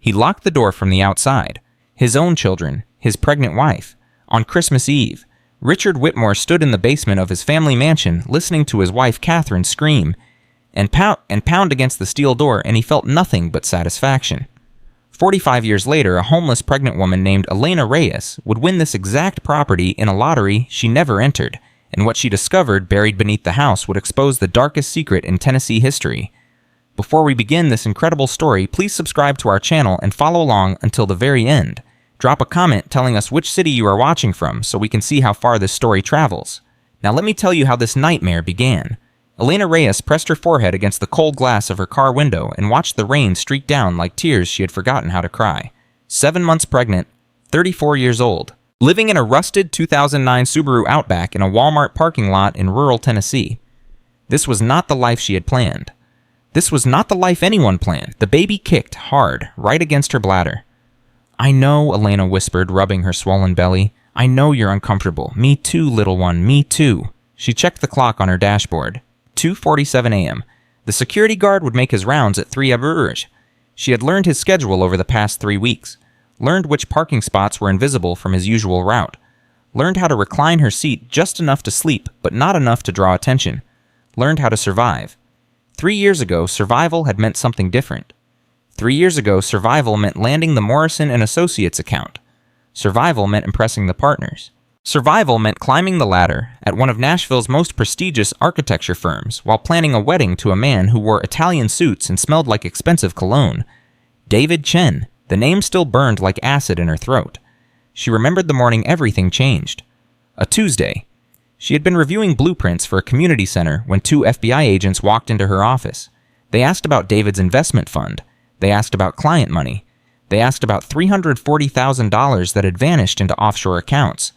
He locked the door from the outside. His own children, his pregnant wife. On Christmas Eve, Richard Whitmore stood in the basement of his family mansion listening to his wife Catherine scream and pound against the steel door, and he felt nothing but satisfaction. 45 years later, a homeless pregnant woman named Elena Reyes would win this exact property in a lottery she never entered, and what she discovered buried beneath the house would expose the darkest secret in Tennessee history. Before we begin this incredible story, please subscribe to our channel and follow along until the very end. Drop a comment telling us which city you are watching from so we can see how far this story travels. Now let me tell you how this nightmare began. Elena Reyes pressed her forehead against the cold glass of her car window and watched the rain streak down like tears she had forgotten how to cry. 7 months pregnant, 34 years old, living in a rusted 2009 Subaru Outback in a Walmart parking lot in rural Tennessee. This was not the life she had planned. This was not the life anyone planned. The baby kicked hard, right against her bladder. "I know," Elena whispered, rubbing her swollen belly. "I know you're uncomfortable. Me too, little one, me too." She checked the clock on her dashboard. 2:47 a.m. The security guard would make his rounds at 3 hours. She had learned his schedule over the past 3 weeks, learned which parking spots were invisible from his usual route, learned how to recline her seat just enough to sleep but not enough to draw attention, learned how to survive. 3 years ago, survival had meant something different. 3 years ago, survival meant landing the Morrison & Associates account. Survival meant impressing the partners. Survival meant climbing the ladder at one of Nashville's most prestigious architecture firms while planning a wedding to a man who wore Italian suits and smelled like expensive cologne. David Chen. The name still burned like acid in her throat. She remembered the morning everything changed. A Tuesday. She had been reviewing blueprints for a community center when 2 FBI agents walked into her office. They asked about David's investment fund. They asked about client money. They asked about $340,000 that had vanished into offshore accounts.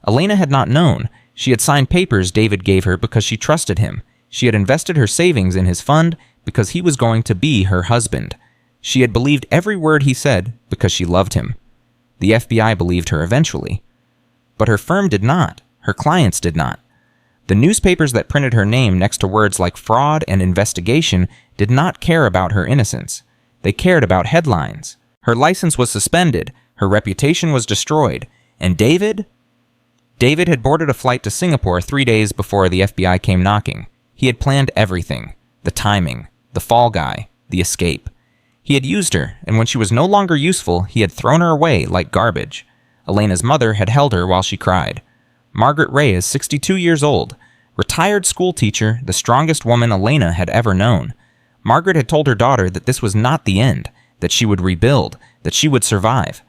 Elena had not known. She had signed papers David gave her because she trusted him. She had invested her savings in his fund because he was going to be her husband. She had believed every word he said because she loved him. The FBI believed her eventually. But her firm did not. Her clients did not. The newspapers that printed her name next to words like fraud and investigation did not care about her innocence. They cared about headlines. Her license was suspended, her reputation was destroyed, and David had boarded a flight to Singapore 3 days before the FBI came knocking. He had planned everything. The timing, the fall guy, the escape. He had used her, and when she was no longer useful, he had thrown her away like garbage. Elena's mother had held her while she cried. Margaret Reyes, 62 years old, retired school teacher, the strongest woman Elena had ever known. Margaret had told her daughter that this was not the end, that she would rebuild, that she would survive.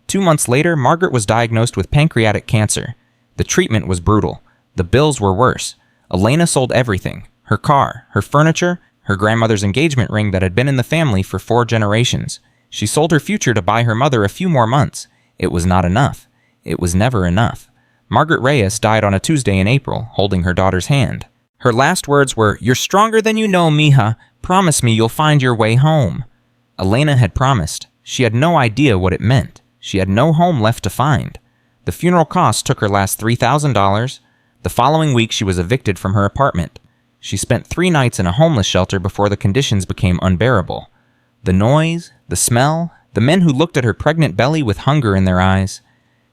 2 months later, Margaret was diagnosed with pancreatic cancer. The treatment was brutal. The bills were worse. Elena sold everything. Her car, her furniture, her grandmother's engagement ring that had been in the family for 4 generations. She sold her future to buy her mother a few more months. It was not enough. It was never enough. Margaret Reyes died on a Tuesday in April, holding her daughter's hand. Her last words were, "You're stronger than you know, mija. Promise me you'll find your way home." Elena had promised. She had no idea what it meant. She had no home left to find. The funeral costs took her last $3,000. The following week, she was evicted from her apartment. She spent 3 nights in a homeless shelter before the conditions became unbearable. The noise, the smell, the men who looked at her pregnant belly with hunger in their eyes.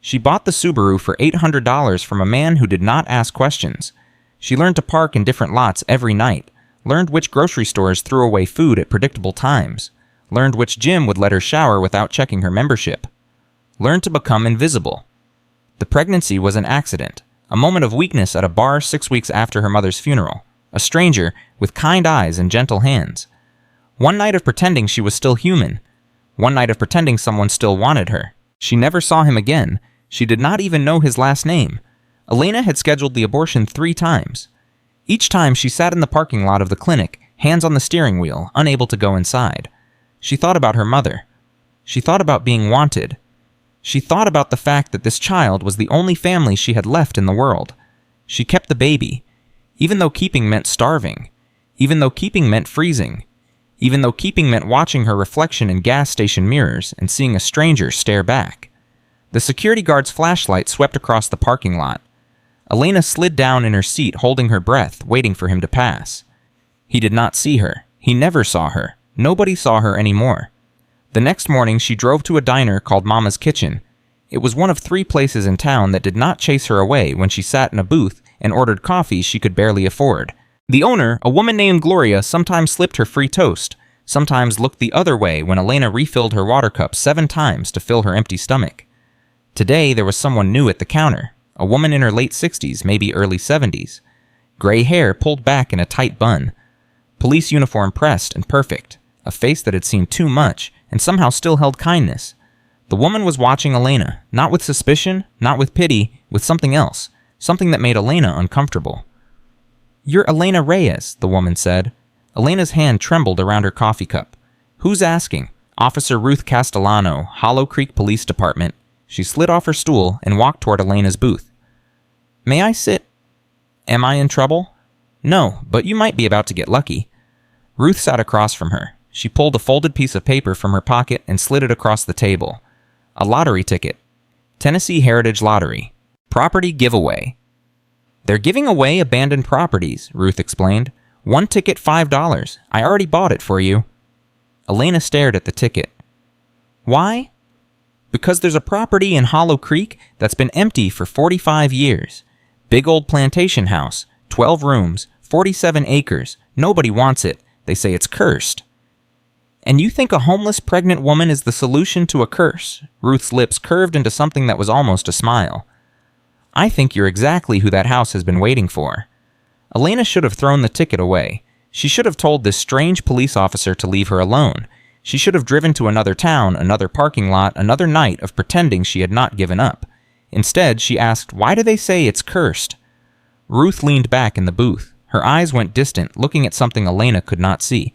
She bought the Subaru for $800 from a man who did not ask questions. She learned to park in different lots every night, learned which grocery stores threw away food at predictable times, learned which gym would let her shower without checking her membership, learned to become invisible. The pregnancy was an accident, a moment of weakness at a bar 6 weeks after her mother's funeral, a stranger with kind eyes and gentle hands. One night of pretending she was still human. One night of pretending someone still wanted her. She never saw him again. She did not even know his last name. Elena had scheduled the abortion 3 times. Each time she sat in the parking lot of the clinic, hands on the steering wheel, unable to go inside. She thought about her mother. She thought about being wanted. She thought about the fact that this child was the only family she had left in the world. She kept the baby, even though keeping meant starving, even though keeping meant freezing, even though keeping meant watching her reflection in gas station mirrors and seeing a stranger stare back. The security guard's flashlight swept across the parking lot. Elena slid down in her seat, holding her breath, waiting for him to pass. He did not see her. He never saw her. Nobody saw her anymore. The next morning, she drove to a diner called Mama's Kitchen. It was one of 3 places in town that did not chase her away when she sat in a booth and ordered coffee she could barely afford. The owner, a woman named Gloria, sometimes slipped her free toast, sometimes looked the other way when Elena refilled her water cup 7 times to fill her empty stomach. Today, there was someone new at the counter, a woman in her late 60s, maybe early 70s. Gray hair pulled back in a tight bun. Police uniform pressed and perfect. A face that had seen too much and somehow still held kindness. The woman was watching Elena, not with suspicion, not with pity, with something else, something that made Elena uncomfortable. "You're Elena Reyes," the woman said. Elena's hand trembled around her coffee cup. "Who's asking?" "Officer Ruth Castellano, Hollow Creek Police Department." She slid off her stool and walked toward Elena's booth. "May I sit?" "Am I in trouble?" "No, but you might be about to get lucky." Ruth sat across from her. She pulled a folded piece of paper from her pocket and slid it across the table. A lottery ticket. Tennessee Heritage Lottery. Property giveaway. "They're giving away abandoned properties," Ruth explained. "1 ticket, $5. I already bought it for you." Elena stared at the ticket. "Why?" "Because there's a property in Hollow Creek that's been empty for 45 years. Big old plantation house, 12 rooms, 47 acres. Nobody wants it. They say it's cursed." "And you think a homeless pregnant woman is the solution to a curse?" Ruth's lips curved into something that was almost a smile. "I think you're exactly who that house has been waiting for." Elena should have thrown the ticket away. She should have told this strange police officer to leave her alone. She should have driven to another town, another parking lot, another night of pretending she had not given up. Instead, she asked, "Why do they say it's cursed?" Ruth leaned back in the booth. Her eyes went distant, looking at something Elena could not see.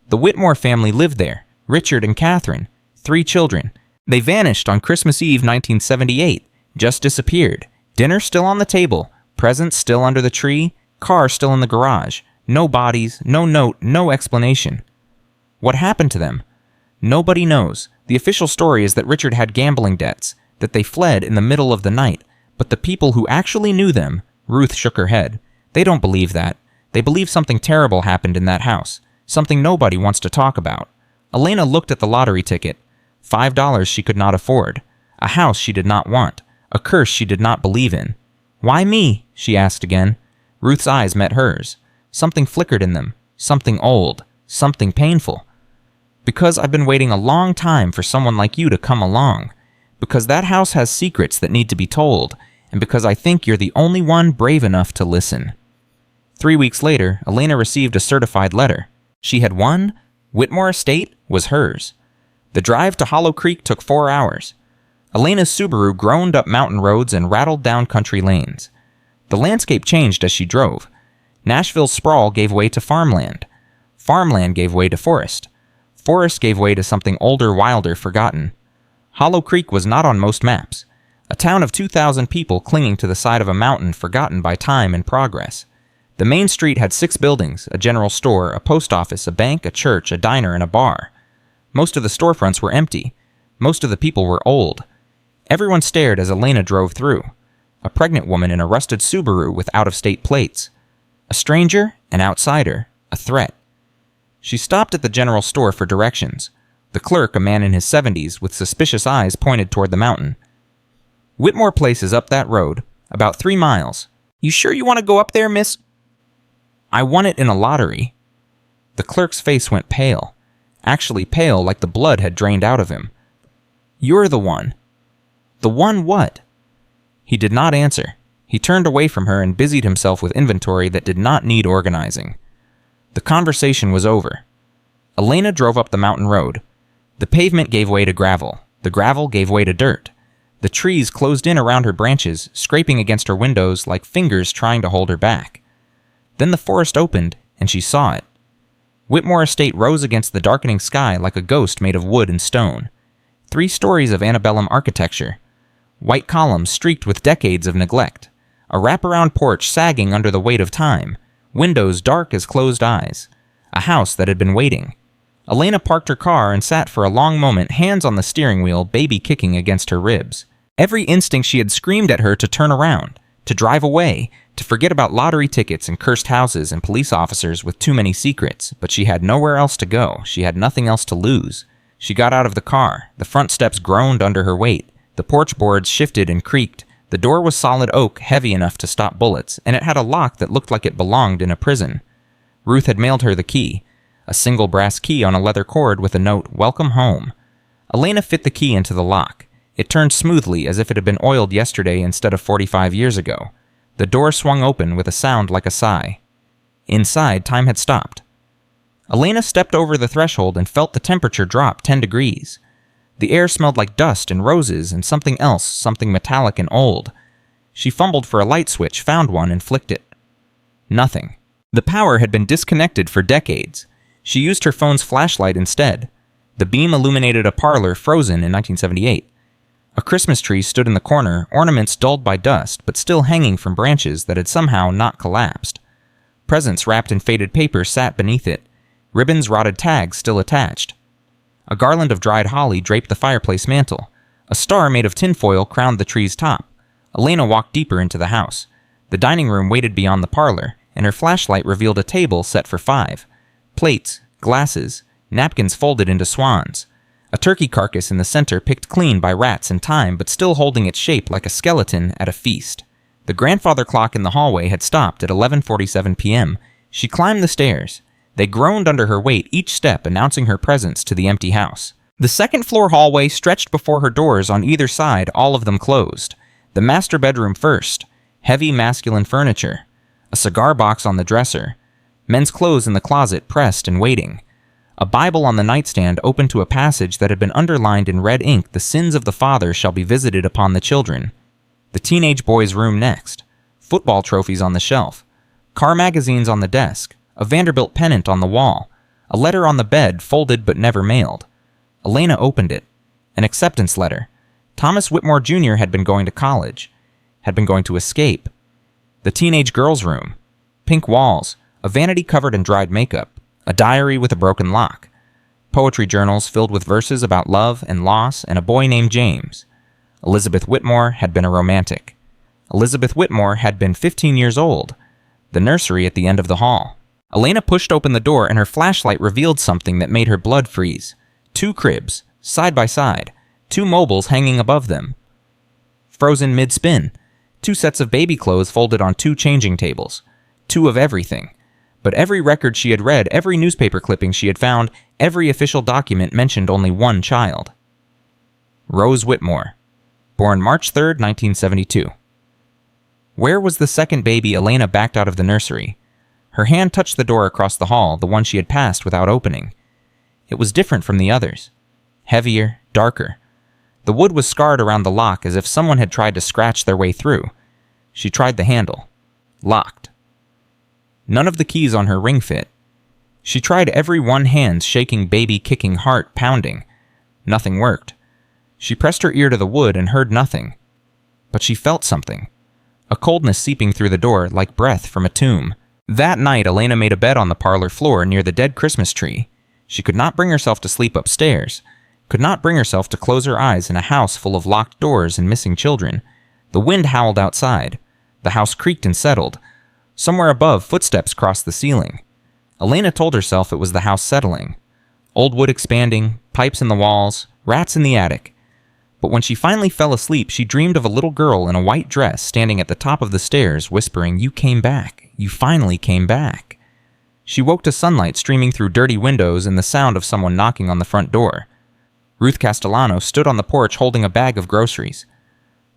The Whitmore family lived there, Richard and Catherine, 3 children. They vanished on Christmas Eve 1978, just disappeared. Dinner still on the table, presents still under the tree, car still in the garage. No bodies, no note, no explanation. What happened to them? Nobody knows. The official story is that Richard had gambling debts, that they fled in the middle of the night, but the people who actually knew them, Ruth shook her head. They don't believe that. They believe something terrible happened in that house. Something nobody wants to talk about. Elena looked at the lottery ticket. $5 she could not afford. A house she did not want. A curse she did not believe in. "Why me?" she asked again. Ruth's eyes met hers. Something flickered in them. Something old. Something painful. "Because I've been waiting a long time for someone like you to come along. Because that house has secrets that need to be told. And because I think you're the only one brave enough to listen." 3 weeks later, Elena received a certified letter. She had won. Whitmore Estate was hers. The drive to Hollow Creek took 4 hours. Elena's Subaru groaned up mountain roads and rattled down country lanes. The landscape changed as she drove. Nashville's sprawl gave way to farmland. Farmland gave way to forest. Forest gave way to something older, wilder, forgotten. Hollow Creek was not on most maps. A town of 2,000 people clinging to the side of a mountain forgotten by time and progress. The main street had 6 buildings, a general store, a post office, a bank, a church, a diner, and a bar. Most of the storefronts were empty. Most of the people were old. Everyone stared as Elena drove through. A pregnant woman in a rusted Subaru with out-of-state plates. A stranger, an outsider, a threat. She stopped at the general store for directions. The clerk, a man in his 70s, with suspicious eyes, pointed toward the mountain. "Whitmore Place is up that road, about 3 miles. You sure you want to go up there, miss?" "I won it in a lottery." The clerk's face went pale. Actually pale, like the blood had drained out of him. "You're the one." "The one what?" He did not answer. He turned away from her and busied himself with inventory that did not need organizing. The conversation was over. Elena drove up the mountain road. The pavement gave way to gravel. The gravel gave way to dirt. The trees closed in around her branches, scraping against her windows like fingers trying to hold her back. Then the forest opened, and she saw it. Whitmore Estate rose against the darkening sky like a ghost made of wood and stone. 3 stories of antebellum architecture. White columns streaked with decades of neglect. A wraparound porch sagging under the weight of time. Windows dark as closed eyes. A house that had been waiting. Elena parked her car and sat for a long moment, hands on the steering wheel, baby kicking against her ribs. Every instinct she had screamed at her to turn around, to drive away, to forget about lottery tickets and cursed houses and police officers with too many secrets, but she had nowhere else to go. She had nothing else to lose. She got out of the car. The front steps groaned under her weight. The porch boards shifted and creaked. The door was solid oak, heavy enough to stop bullets, and it had a lock that looked like it belonged in a prison. Ruth had mailed her the key, a single brass key on a leather cord with a note, "Welcome home." Elena fit the key into the lock. It turned smoothly as if it had been oiled yesterday instead of 45 years ago. The door swung open with a sound like a sigh. Inside, time had stopped. Elena stepped over the threshold and felt the temperature drop 10 degrees. The air smelled like dust and roses and something else, something metallic and old. She fumbled for a light switch, found one, and flicked it. Nothing. The power had been disconnected for decades. She used her phone's flashlight instead. The beam illuminated a parlor frozen in 1978. A Christmas tree stood in the corner, ornaments dulled by dust, but still hanging from branches that had somehow not collapsed. Presents wrapped in faded paper sat beneath it. Ribbons, rotted tags still attached. A garland of dried holly draped the fireplace mantel. A star made of tinfoil crowned the tree's top. Elena walked deeper into the house. The dining room waited beyond the parlor, and her flashlight revealed a table set for 5. Plates, glasses, napkins folded into swans. A turkey carcass in the center picked clean by rats in time, but still holding its shape like a skeleton at a feast. The grandfather clock in the hallway had stopped at 11:47 p.m. She climbed the stairs. They groaned under her weight, each step announcing her presence to the empty house. The second-floor hallway stretched before her doors on either side, all of them closed. The master bedroom first. Heavy masculine furniture. A cigar box on the dresser. Men's clothes in the closet pressed and waiting. A Bible on the nightstand open to a passage that had been underlined in red ink, "The sins of the father shall be visited upon the children." The teenage boy's room next. Football trophies on the shelf. Car magazines on the desk. A Vanderbilt pennant on the wall. A letter on the bed, folded but never mailed. Elena opened it. An acceptance letter. Thomas Whitmore Jr. had been going to college. Had been going to escape. The teenage girl's room. Pink walls. A vanity covered in dried makeup. A diary with a broken lock. Poetry journals filled with verses about love and loss and a boy named James. Elizabeth Whitmore had been a romantic. Elizabeth Whitmore had been 15 years old. The nursery at the end of the hall. Elena pushed open the door and her flashlight revealed something that made her blood freeze. 2 cribs, side by side. 2 mobiles hanging above them. Frozen mid-spin. 2 sets of baby clothes folded on 2 changing tables. 2 of everything. But every record she had read, every newspaper clipping she had found, every official document mentioned only one child. Rose Whitmore. Born March 3, 1972. Where was the second baby Elena backed out of the nursery? Her hand touched the door across the hall, the one she had passed without opening. It was different from the others. Heavier, darker. The wood was scarred around the lock as if someone had tried to scratch their way through. She tried the handle. Locked. None of the keys on her ring fit. She tried every one hand, shaking, baby kicking, heart pounding. Nothing worked. She pressed her ear to the wood and heard nothing. But she felt something. A coldness seeping through the door like breath from a tomb. That night, Elena made a bed on the parlor floor near the dead Christmas tree. She could not bring herself to sleep upstairs. Could not bring herself to close her eyes in a house full of locked doors and missing children. The wind howled outside. The house creaked and settled. Somewhere above, footsteps crossed the ceiling. Elena told herself it was the house settling. Old wood expanding, pipes in the walls, rats in the attic. But when she finally fell asleep, she dreamed of a little girl in a white dress standing at the top of the stairs, whispering, "You came back. You finally came back." She woke to sunlight streaming through dirty windows and the sound of someone knocking on the front door. Ruth Castellano stood on the porch holding a bag of groceries.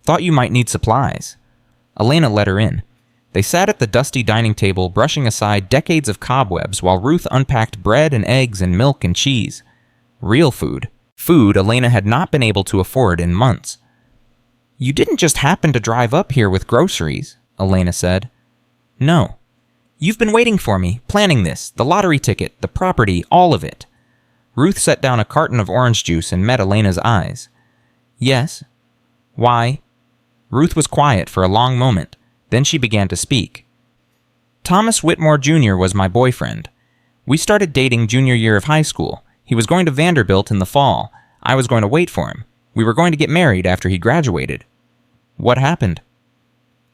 "Thought you might need supplies." Elena let her in. They sat at the dusty dining table, brushing aside decades of cobwebs while Ruth unpacked bread and eggs and milk and cheese. Real food. Food Elena had not been able to afford in months. "You didn't just happen to drive up here with groceries," Elena said. "No. You've been waiting for me, planning this, the lottery ticket, the property, all of it." Ruth set down a carton of orange juice and met Elena's eyes. "Yes. Why?" Ruth was quiet for a long moment. Then she began to speak. "Thomas Whitmore Jr. was my boyfriend. We started dating junior year of high school. He was going to Vanderbilt in the fall. I was going to wait for him. We were going to get married after he graduated." "What happened?"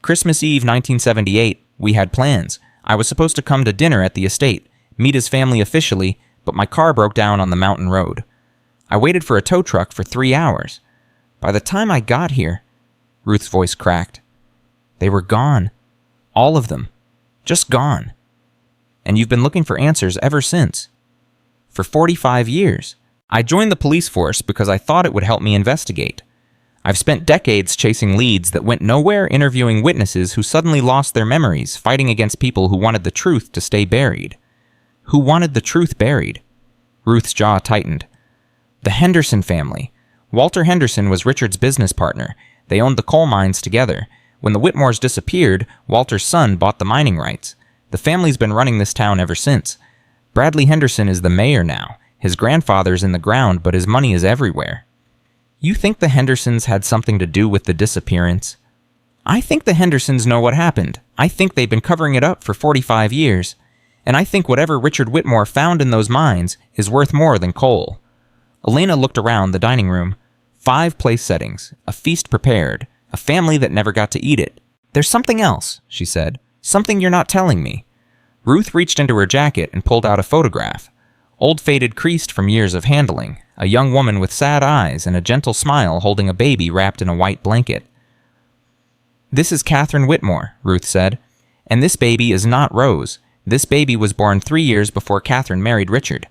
"Christmas Eve 1978, we had plans. I was supposed to come to dinner at the estate, meet his family officially, but my car broke down on the mountain road. I waited for a tow truck for 3 hours. By the time I got here," Ruth's voice cracked, "they were gone. All of them. Just gone. And you've been looking for answers ever since. For 45 years. I joined the police force because I thought it would help me investigate. I've spent decades chasing leads that went nowhere, interviewing witnesses who suddenly lost their memories, fighting against people who wanted the truth to stay buried. Who wanted the truth buried?" Ruth's jaw tightened. "The Henderson family. Walter Henderson was Richard's business partner. They owned the coal mines together. When the Whitmores disappeared, Walter's son bought the mining rights. The family's been running this town ever since. Bradley Henderson is the mayor now. His grandfather's in the ground, but his money is everywhere." "You think the Hendersons had something to do with the disappearance?" "I think the Hendersons know what happened. I think they've been covering it up for 45 years. And I think whatever Richard Whitmore found in those mines is worth more than coal." Elena looked around the dining room. 5 place settings, a feast prepared, a family that never got to eat it. "There's something else," she said. "Something you're not telling me." Ruth reached into her jacket and pulled out a photograph. Old faded creased from years of handling, a young woman with sad eyes and a gentle smile holding a baby wrapped in a white blanket. "This is Catherine Whitmore," Ruth said. "And this baby is not Rose. This baby was born 3 years before Catherine married Richard.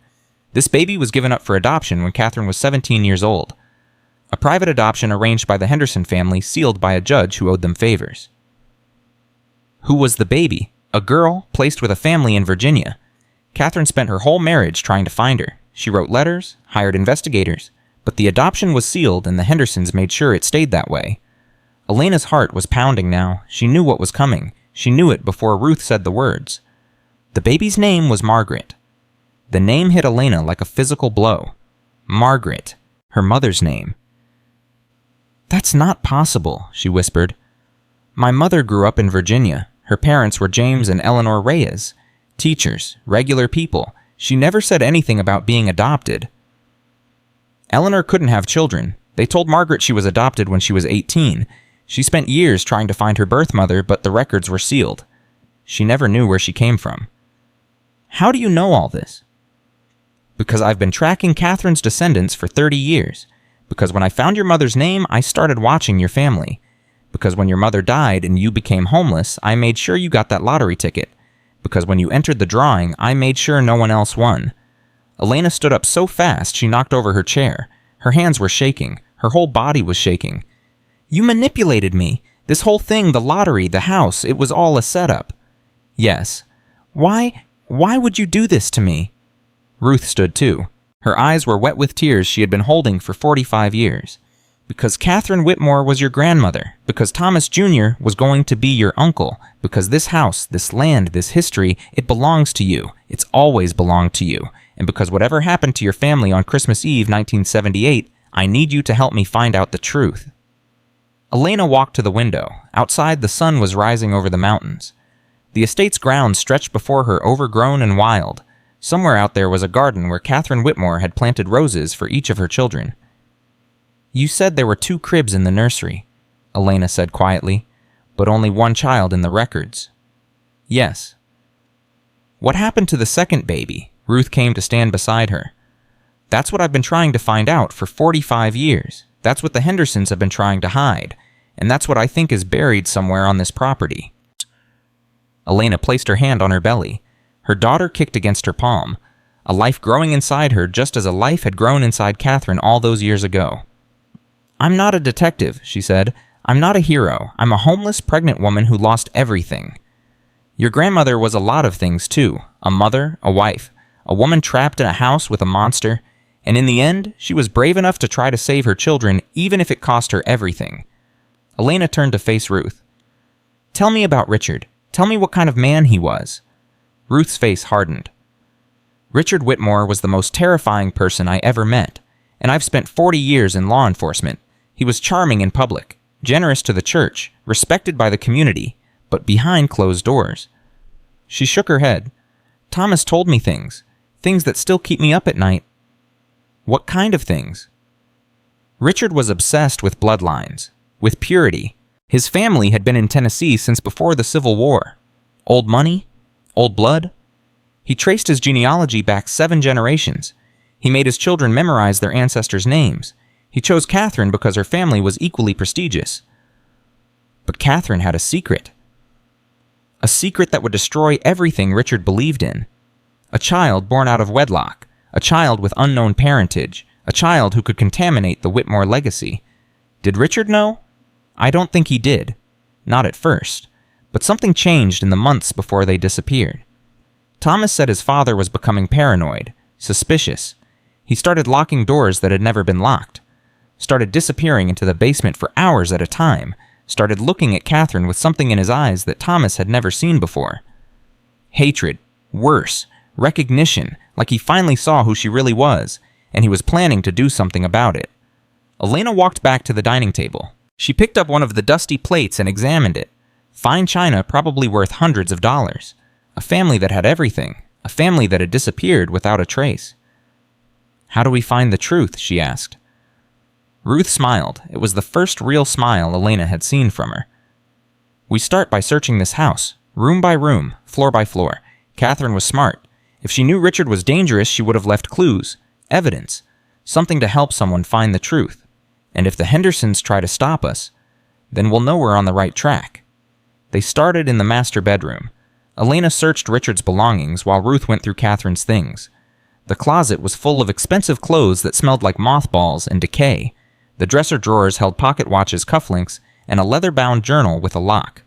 This baby was given up for adoption when Catherine was 17 years old. A private adoption arranged by the Henderson family, sealed by a judge who owed them favors." "Who was the baby?" "A girl placed with a family in Virginia. Catherine spent her whole marriage trying to find her. She wrote letters, hired investigators, but the adoption was sealed and the Hendersons made sure it stayed that way." Elena's heart was pounding now. She knew what was coming. She knew it before Ruth said the words. The baby's name was Margaret. The name hit Elena like a physical blow. Margaret, her mother's name. "That's not possible," she whispered. "My mother grew up in Virginia. Her parents were James and Elena Reyes. Teachers, regular people. She never said anything about being adopted." "Eleanor couldn't have children. They told Margaret she was adopted when she was 18. She spent years trying to find her birth mother, but the records were sealed. She never knew where she came from." "How do you know all this?" "Because I've been tracking Catherine's descendants for 30 years. Because when I found your mother's name, I started watching your family. Because when your mother died and you became homeless, I made sure you got that lottery ticket. Because when you entered the drawing, I made sure no one else won." Elena stood up so fast she knocked over her chair. Her hands were shaking. Her whole body was shaking. "You manipulated me. This whole thing, the lottery, the house, it was all a setup." "Yes." Why would you do this to me?" Ruth stood too. Her eyes were wet with tears she had been holding for 45 years. "Because Catherine Whitmore was your grandmother. Because Thomas Jr. was going to be your uncle. Because this house, this land, this history, it belongs to you. It's always belonged to you. And because whatever happened to your family on Christmas Eve 1978, I need you to help me find out the truth." Elena walked to the window. Outside, the sun was rising over the mountains. The estate's grounds stretched before her, overgrown and wild. Somewhere out there was a garden where Catherine Whitmore had planted roses for each of her children. "You said there were 2 cribs in the nursery," Elena said quietly, "but only 1 child in the records." "Yes." "What happened to the second baby?" Ruth came to stand beside her. "That's what I've been trying to find out for 45 years. That's what the Hendersons have been trying to hide. And that's what I think is buried somewhere on this property." Elena placed her hand on her belly. Her daughter kicked against her palm, a life growing inside her just as a life had grown inside Catherine all those years ago. "I'm not a detective," she said. "I'm not a hero. I'm a homeless, pregnant woman who lost everything. Your grandmother was a lot of things too. A mother, a wife, a woman trapped in a house with a monster. And in the end, she was brave enough to try to save her children, even if it cost her everything." Elena turned to face Ruth. "Tell me about Richard. Tell me what kind of man he was." Ruth's face hardened. "Richard Whitmore was the most terrifying person I ever met, and I've spent 40 years in law enforcement. He was charming in public, generous to the church, respected by the community, but behind closed doors." She shook her head. "Thomas told me things that still keep me up at night." "What kind of things?" "Richard was obsessed with bloodlines, with purity. His family had been in Tennessee since before the Civil War. Old money, old blood. He traced his genealogy back 7 generations. He made his children memorize their ancestors' names. He chose Catherine because her family was equally prestigious. But Catherine had a secret. A secret that would destroy everything Richard believed in. A child born out of wedlock. A child with unknown parentage. A child who could contaminate the Whitmore legacy. Did Richard know? I don't think he did. Not at first. But something changed in the months before they disappeared. Thomas said his father was becoming paranoid, suspicious. He started locking doors that had never been locked. Started disappearing into the basement for hours at a time. Started looking at Catherine with something in his eyes that Thomas had never seen before. Hatred. Worse. Recognition, like he finally saw who she really was, and he was planning to do something about it. Elena walked back to the dining table. She picked up one of the dusty plates and examined it. Fine china, probably worth hundreds of dollars. A family that had everything. A family that had disappeared without a trace. "How do we find the truth?" she asked. Ruth smiled. It was the first real smile Elena had seen from her. "We start by searching this house, room by room, floor by floor. Catherine was smart. If she knew Richard was dangerous, she would have left clues, evidence, something to help someone find the truth. And if the Hendersons try to stop us, then we'll know we're on the right track." They started in the master bedroom. Elena searched Richard's belongings while Ruth went through Catherine's things. The closet was full of expensive clothes that smelled like mothballs and decay. The dresser drawers held pocket watches, cufflinks, and a leather-bound journal with a lock.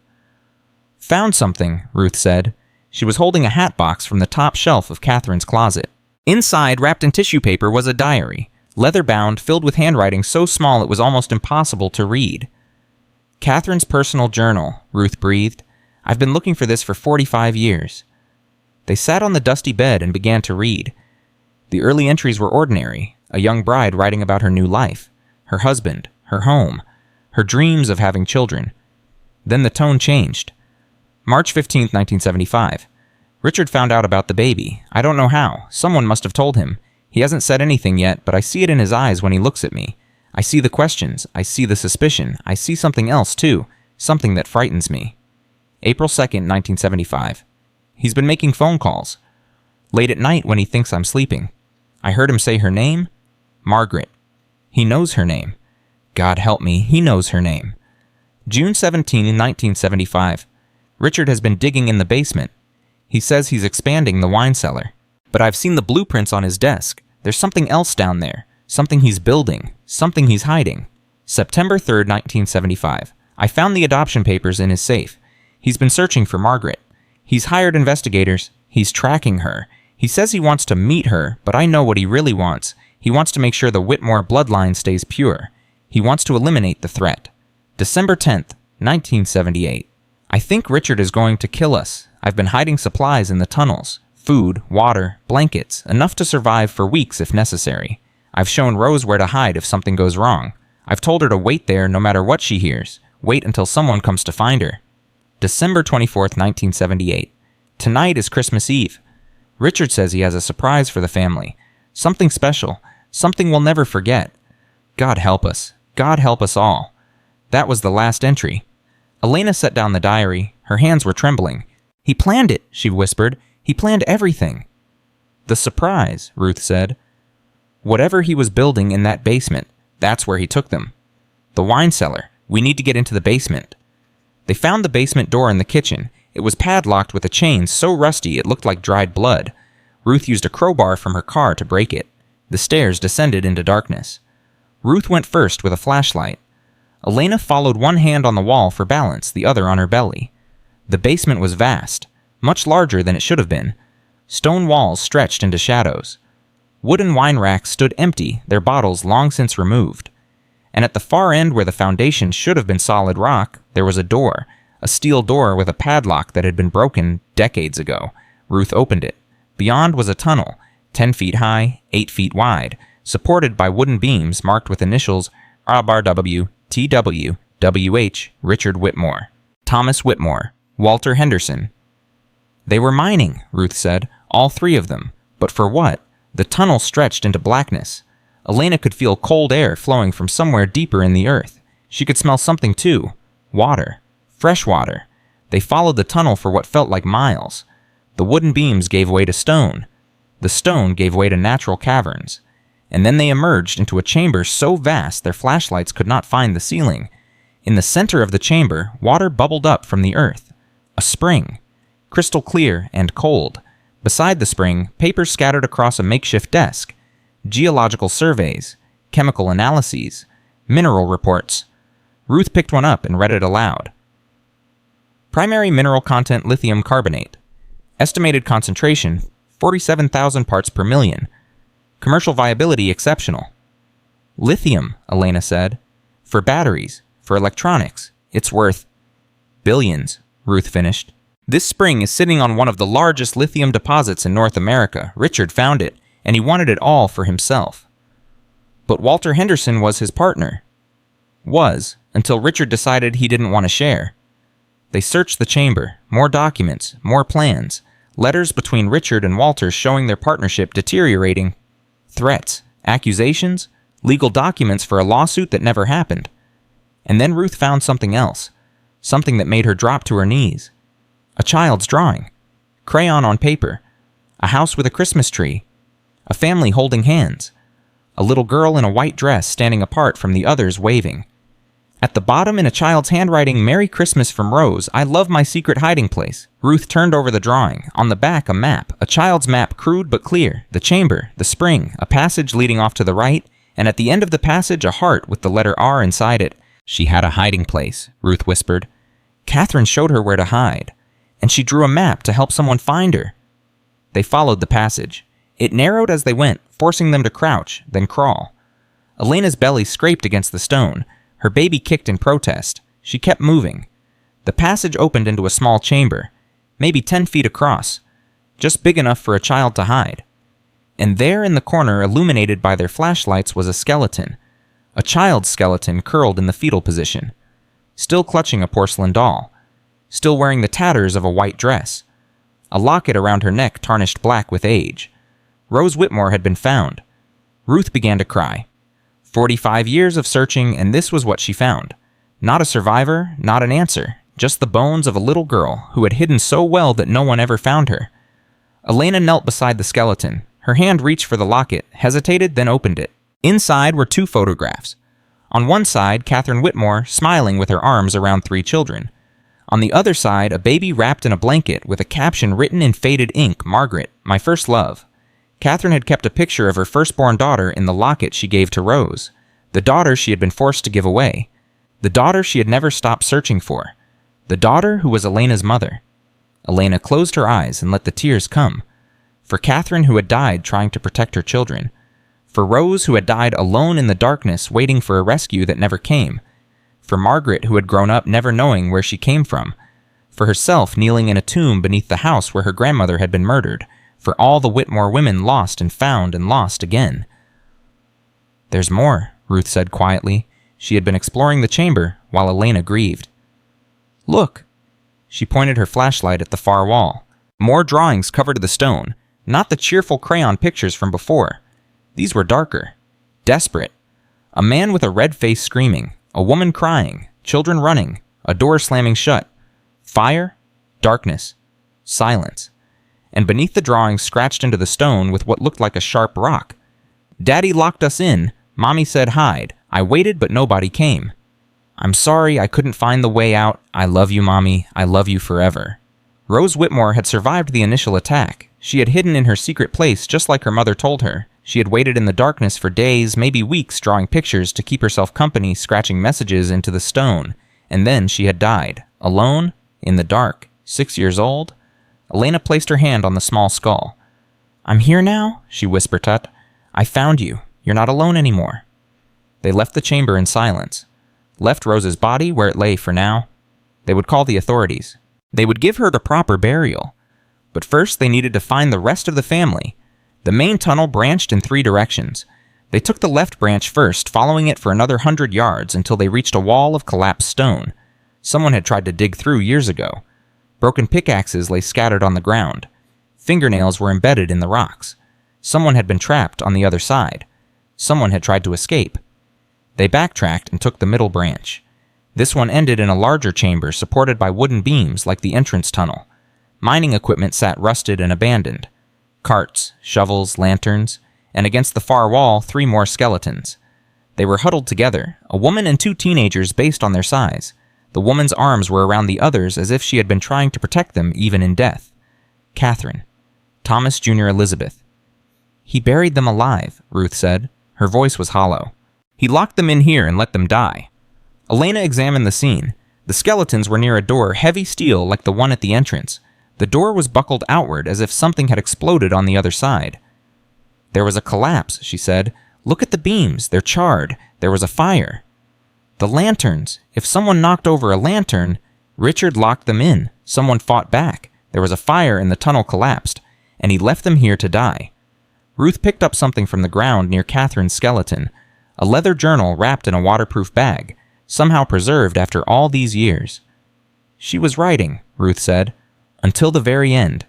"Found something," Ruth said. She was holding a hat box from the top shelf of Catherine's closet. Inside, wrapped in tissue paper, was a diary, leather-bound, filled with handwriting so small it was almost impossible to read. "Catherine's personal journal," Ruth breathed. "I've been looking for this for 45 years. They sat on the dusty bed and began to read. The early entries were ordinary, a young bride writing about her new life, her husband, her home, her dreams of having children. Then the tone changed. March 15, 1975. Richard found out about the baby. I don't know how. Someone must have told him. He hasn't said anything yet, but I see it in his eyes when he looks at me. I see the questions. I see the suspicion. I see something else, too. Something that frightens me. April 2nd, 1975. He's been making phone calls. Late at night when he thinks I'm sleeping. I heard him say her name. Margaret. He knows her name. God help me, he knows her name. June 17, 1975. Richard has been digging in the basement. He says he's expanding the wine cellar. But I've seen the blueprints on his desk. There's something else down there. Something he's building. Something he's hiding. September 3rd, 1975. I found the adoption papers in his safe. He's been searching for Margaret. He's hired investigators. He's tracking her. He says he wants to meet her, but I know what he really wants. He wants to make sure the Whitmore bloodline stays pure. He wants to eliminate the threat. December 10th, 1978. I think Richard is going to kill us. I've been hiding supplies in the tunnels. Food, water, blankets, enough to survive for weeks if necessary. I've shown Rose where to hide if something goes wrong. I've told her to wait there no matter what she hears. Wait until someone comes to find her. December 24th, 1978. Tonight is Christmas Eve. Richard says he has a surprise for the family. Something special. Something we'll never forget. God help us. God help us all. That was the last entry. Elena set down the diary. Her hands were trembling. He planned it, she whispered. He planned everything. The surprise, Ruth said. Whatever he was building in that basement, that's where he took them. The wine cellar. We need to get into the basement. They found the basement door in the kitchen. It was padlocked with a chain so rusty it looked like dried blood. Ruth used a crowbar from her car to break it. The stairs descended into darkness. Ruth went first with a flashlight. Elena followed, one hand on the wall for balance, the other on her belly. The basement was vast, much larger than it should have been. Stone walls stretched into shadows. Wooden wine racks stood empty, their bottles long since removed. And at the far end where the foundation should have been solid rock, there was a door, a steel door with a padlock that had been broken decades ago. Ruth opened it. Beyond was a tunnel, 10 feet high, 8 feet wide, supported by wooden beams marked with initials RW, TW, WH, Richard Whitmore, Thomas Whitmore, Walter Henderson. They were mining, Ruth said, all three of them. But for what? The tunnel stretched into blackness. Elena could feel cold air flowing from somewhere deeper in the earth. She could smell something too. Water. Fresh water. They followed the tunnel for what felt like miles. The wooden beams gave way to stone. The stone gave way to natural caverns, and then they emerged into a chamber so vast their flashlights could not find the ceiling. In the center of the chamber, water bubbled up from the earth. A spring, crystal clear and cold. Beside the spring, papers scattered across a makeshift desk. Geological surveys, chemical analyses, mineral reports. Ruth picked one up and read it aloud. Primary mineral content lithium carbonate. Estimated concentration 47,000 parts per million. Commercial viability exceptional. Lithium, Elena said. For batteries, for electronics, it's worth billions, Ruth finished. This spring is sitting on one of the largest lithium deposits in North America. Richard found it, and he wanted it all for himself. But Walter Henderson was his partner. Was, until Richard decided he didn't want to share. They searched the chamber, more documents, more plans, letters between Richard and Walter showing their partnership deteriorating, threats, accusations, legal documents for a lawsuit that never happened. And then Ruth found something else, something that made her drop to her knees. A child's drawing, crayon on paper, a house with a Christmas tree, a family holding hands, a little girl in a white dress standing apart from the others waving. At the bottom in a child's handwriting, Merry Christmas from Rose, I love my secret hiding place. Ruth turned over the drawing. On the back, a map, a child's map, crude but clear. The chamber, the spring, a passage leading off to the right, and at the end of the passage, a heart with the letter R inside it. She had a hiding place, Ruth whispered. Catherine showed her where to hide, and she drew a map to help someone find her. They followed the passage. It narrowed as they went, forcing them to crouch, then crawl. Elena's belly scraped against the stone. Her baby kicked in protest. She kept moving. The passage opened into a small chamber, maybe 10 feet across, just big enough for a child to hide. And there in the corner, illuminated by their flashlights, was a skeleton. A child's skeleton curled in the fetal position, still clutching a porcelain doll, still wearing the tatters of a white dress, a locket around her neck tarnished black with age. Rose Whitmore had been found. Ruth began to cry. 45 years of searching, and this was what she found. Not a survivor, not an answer, just the bones of a little girl who had hidden so well that no one ever found her. Elena knelt beside the skeleton. Her hand reached for the locket, hesitated, then opened it. Inside were 2 photographs. On one side, Catherine Whitmore, smiling with her arms around 3 children. On the other side, a baby wrapped in a blanket with a caption written in faded ink, Margaret, my first love. Catherine had kept a picture of her firstborn daughter in the locket she gave to Rose, the daughter she had been forced to give away, the daughter she had never stopped searching for, the daughter who was Elena's mother. Elena closed her eyes and let the tears come. For Catherine, who had died trying to protect her children. For Rose, who had died alone in the darkness waiting for a rescue that never came. For Margaret, who had grown up never knowing where she came from. For herself, kneeling in a tomb beneath the house where her grandmother had been murdered. For all the Whitmore women lost and found and lost again. There's more, Ruth said quietly. She had been exploring the chamber while Elena grieved. Look! She pointed her flashlight at the far wall. More drawings covered the stone, not the cheerful crayon pictures from before. These were darker, desperate. A man with a red face screaming, a woman crying, children running, a door slamming shut. Fire, darkness, silence. And beneath the drawings scratched into the stone with what looked like a sharp rock. Daddy locked us in. Mommy said hide. I waited, but nobody came. I'm sorry I couldn't find the way out. I love you, Mommy. I love you forever. Rose Whitmore had survived the initial attack. She had hidden in her secret place just like her mother told her. She had waited in the darkness for days, maybe weeks, drawing pictures to keep herself company, scratching messages into the stone. And then she had died. Alone, in the dark, 6 years old. Elena placed her hand on the small skull. I'm here now, she whispered. Tut. I found you. You're not alone anymore. They left the chamber in silence. Left Rose's body where it lay for now. They would call the authorities. They would give her the proper burial. But first they needed to find the rest of the family. The main tunnel branched in 3 directions. They took the left branch first, following it for another 100 yards until they reached a wall of collapsed stone. Someone had tried to dig through years ago. Broken pickaxes lay scattered on the ground. Fingernails were embedded in the rocks. Someone had been trapped on the other side. Someone had tried to escape. They backtracked and took the middle branch. This one ended in a larger chamber supported by wooden beams like the entrance tunnel. Mining equipment sat rusted and abandoned. Carts, shovels, lanterns, and against the far wall, 3 more skeletons. They were huddled together, a woman and 2 teenagers based on their size. The woman's arms were around the others as if she had been trying to protect them even in death. Catherine. Thomas Jr. Elizabeth. He buried them alive, Ruth said. Her voice was hollow. He locked them in here and let them die. Elena examined the scene. The skeletons were near a door, heavy steel like the one at the entrance. The door was buckled outward as if something had exploded on the other side. There was a collapse, she said. Look at the beams. They're charred. There was a fire. The lanterns. If someone knocked over a lantern, Richard locked them in. Someone fought back. There was a fire and the tunnel collapsed, and he left them here to die. Ruth picked up something from the ground near Catherine's skeleton, a leather journal wrapped in a waterproof bag, somehow preserved after all these years. She was writing, Ruth said, until the very end.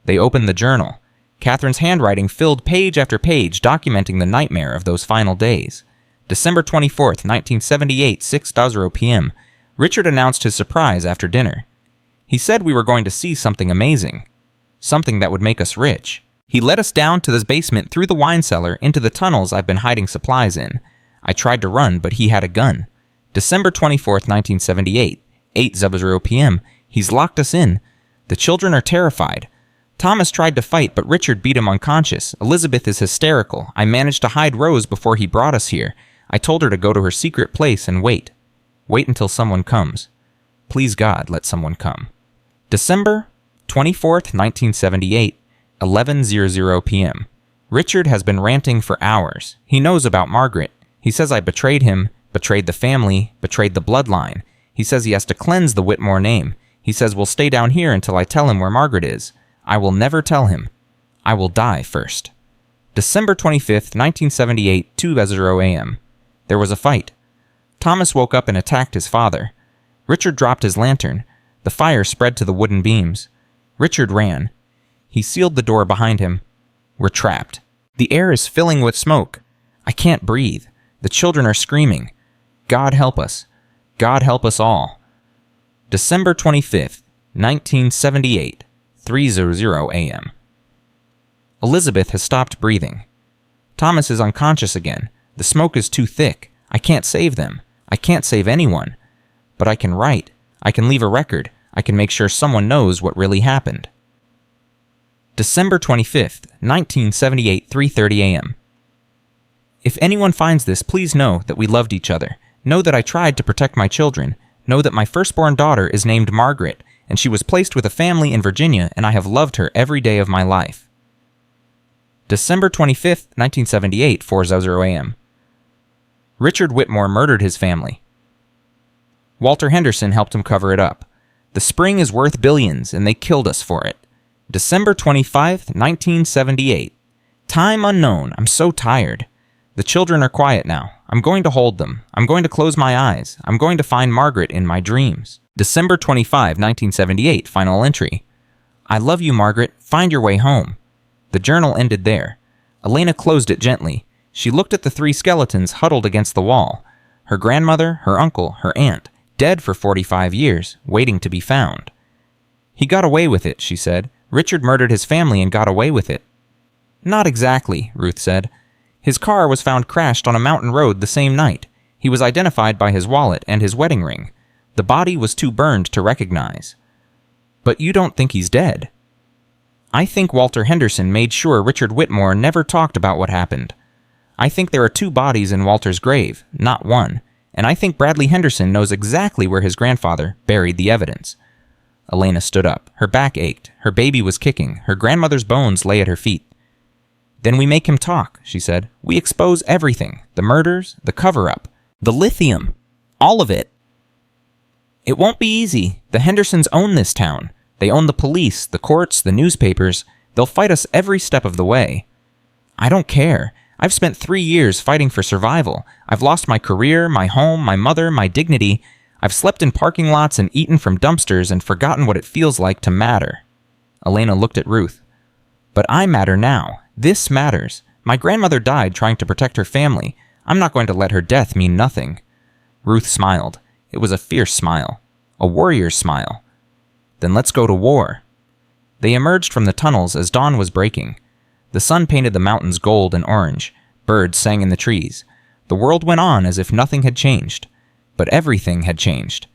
They opened the journal. Catherine's handwriting filled page after page, documenting the nightmare of those final days. December 24th, 1978, 6:00 p.m. Richard announced his surprise after dinner. He said we were going to see something amazing. Something that would make us rich. He led us down to this basement through the wine cellar into the tunnels I've been hiding supplies in. I tried to run, but he had a gun. December 24th, 1978, 8:00 p.m. He's locked us in. The children are terrified. Thomas tried to fight, but Richard beat him unconscious. Elizabeth is hysterical. I managed to hide Rose before he brought us here. I told her to go to her secret place and wait. Wait until someone comes. Please God, let someone come. December 24th, 1978, 11:00 p.m. Richard has been ranting for hours. He knows about Margaret. He says I betrayed him, betrayed the family, betrayed the bloodline. He says he has to cleanse the Whitmore name. He says we'll stay down here until I tell him where Margaret is. I will never tell him. I will die first. December 25th, 1978, 2:00 a.m. There was a fight. Thomas woke up and attacked his father. Richard dropped his lantern. The fire spread to the wooden beams. Richard ran. He sealed the door behind him. We're trapped. The air is filling with smoke. I can't breathe. The children are screaming. God help us. God help us all. December 25th, 1978, 3:00 a.m. Elizabeth has stopped breathing. Thomas is unconscious again. The smoke is too thick. I can't save them. I can't save anyone. But I can write. I can leave a record. I can make sure someone knows what really happened. December 25th, 1978, 3:30 a.m. If anyone finds this, please know that we loved each other. Know that I tried to protect my children. Know that my firstborn daughter is named Margaret, and she was placed with a family in Virginia, and I have loved her every day of my life. December 25th, 1978, 4:00 a.m. Richard Whitmore murdered his family. Walter Henderson helped him cover it up. The spring is worth billions, and they killed us for it. December 25th, 1978. Time unknown. I'm so tired. The children are quiet now. I'm going to hold them. I'm going to close my eyes. I'm going to find Margaret in my dreams. December 25, 1978, final entry. I love you, Margaret. Find your way home. The journal ended there. Elena closed it gently. She looked at the 3 skeletons huddled against the wall. Her grandmother, her uncle, her aunt, dead for 45 years, waiting to be found. He got away with it, she said. Richard murdered his family and got away with it. Not exactly, Ruth said. His car was found crashed on a mountain road the same night. He was identified by his wallet and his wedding ring. The body was too burned to recognize. But you don't think he's dead? I think Walter Henderson made sure Richard Whitmore never talked about what happened. I think there are 2 bodies in Walter's grave, not 1, and I think Bradley Henderson knows exactly where his grandfather buried the evidence. Elena stood up. Her back ached. Her baby was kicking. Her grandmother's bones lay at her feet. Then we make him talk, she said. We expose everything. The murders, the cover-up, the lithium, all of it. It won't be easy. The Hendersons own this town. They own the police, the courts, the newspapers. They'll fight us every step of the way. I don't care. I've spent 3 years fighting for survival. I've lost my career, my home, my mother, my dignity. I've slept in parking lots and eaten from dumpsters and forgotten what it feels like to matter. Elena looked at Ruth. But I matter now. This matters. My grandmother died trying to protect her family. I'm not going to let her death mean nothing. Ruth smiled. It was a fierce smile. A warrior's smile. Then let's go to war. They emerged from the tunnels as dawn was breaking. The sun painted the mountains gold and orange. Birds sang in the trees. The world went on as if nothing had changed. But everything had changed.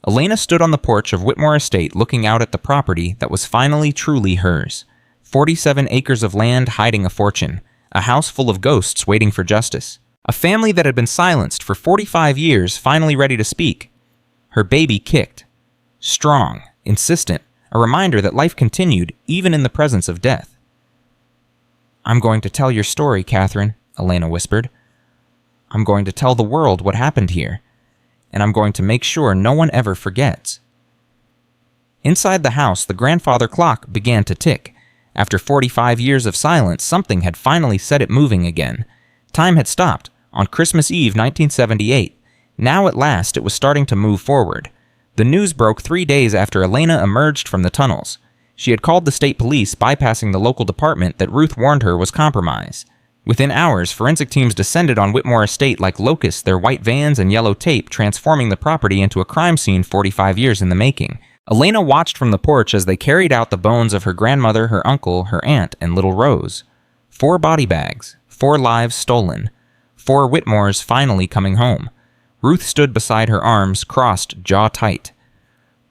Elena stood on the porch of Whitmore Estate looking out at the property that was finally truly hers. 47 acres of land hiding a fortune. A house full of ghosts waiting for justice. A family that had been silenced for 45 years finally ready to speak. Her baby kicked. Strong, insistent, a reminder that life continued even in the presence of death. "I'm going to tell your story, Catherine," Elena whispered. "I'm going to tell the world what happened here, and I'm going to make sure no one ever forgets." Inside the house, the grandfather clock began to tick. After 45 years of silence, something had finally set it moving again. Time had stopped, on Christmas Eve 1978. Now at last it was starting to move forward. The news broke 3 days after Elena emerged from the tunnels. She had called the state police, bypassing the local department that Ruth warned her was compromised. Within hours, forensic teams descended on Whitmore Estate like locusts, their white vans and yellow tape transforming the property into a crime scene 45 years in the making. Elena watched from the porch as they carried out the bones of her grandmother, her uncle, her aunt, and little Rose. 4 body bags, 4 lives stolen. 4 Whitmores finally coming home. Ruth stood beside her, arms crossed, jaw tight.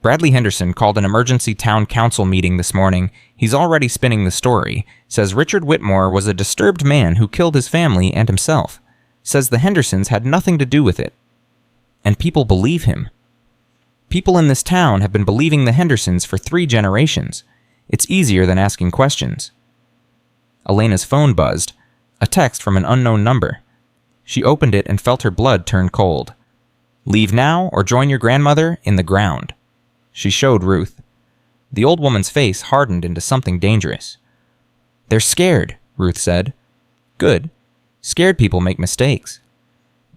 Bradley Henderson called an emergency town council meeting this morning. He's already spinning the story. Says Richard Whitmore was a disturbed man who killed his family and himself. Says the Hendersons had nothing to do with it. And people believe him. People in this town have been believing the Hendersons for 3 generations. It's easier than asking questions. Elena's phone buzzed. A text from an unknown number. She opened it and felt her blood turn cold. "Leave now or join your grandmother in the ground." She showed Ruth. The old woman's face hardened into something dangerous. "They're scared," Ruth said. "Good. Scared people make mistakes."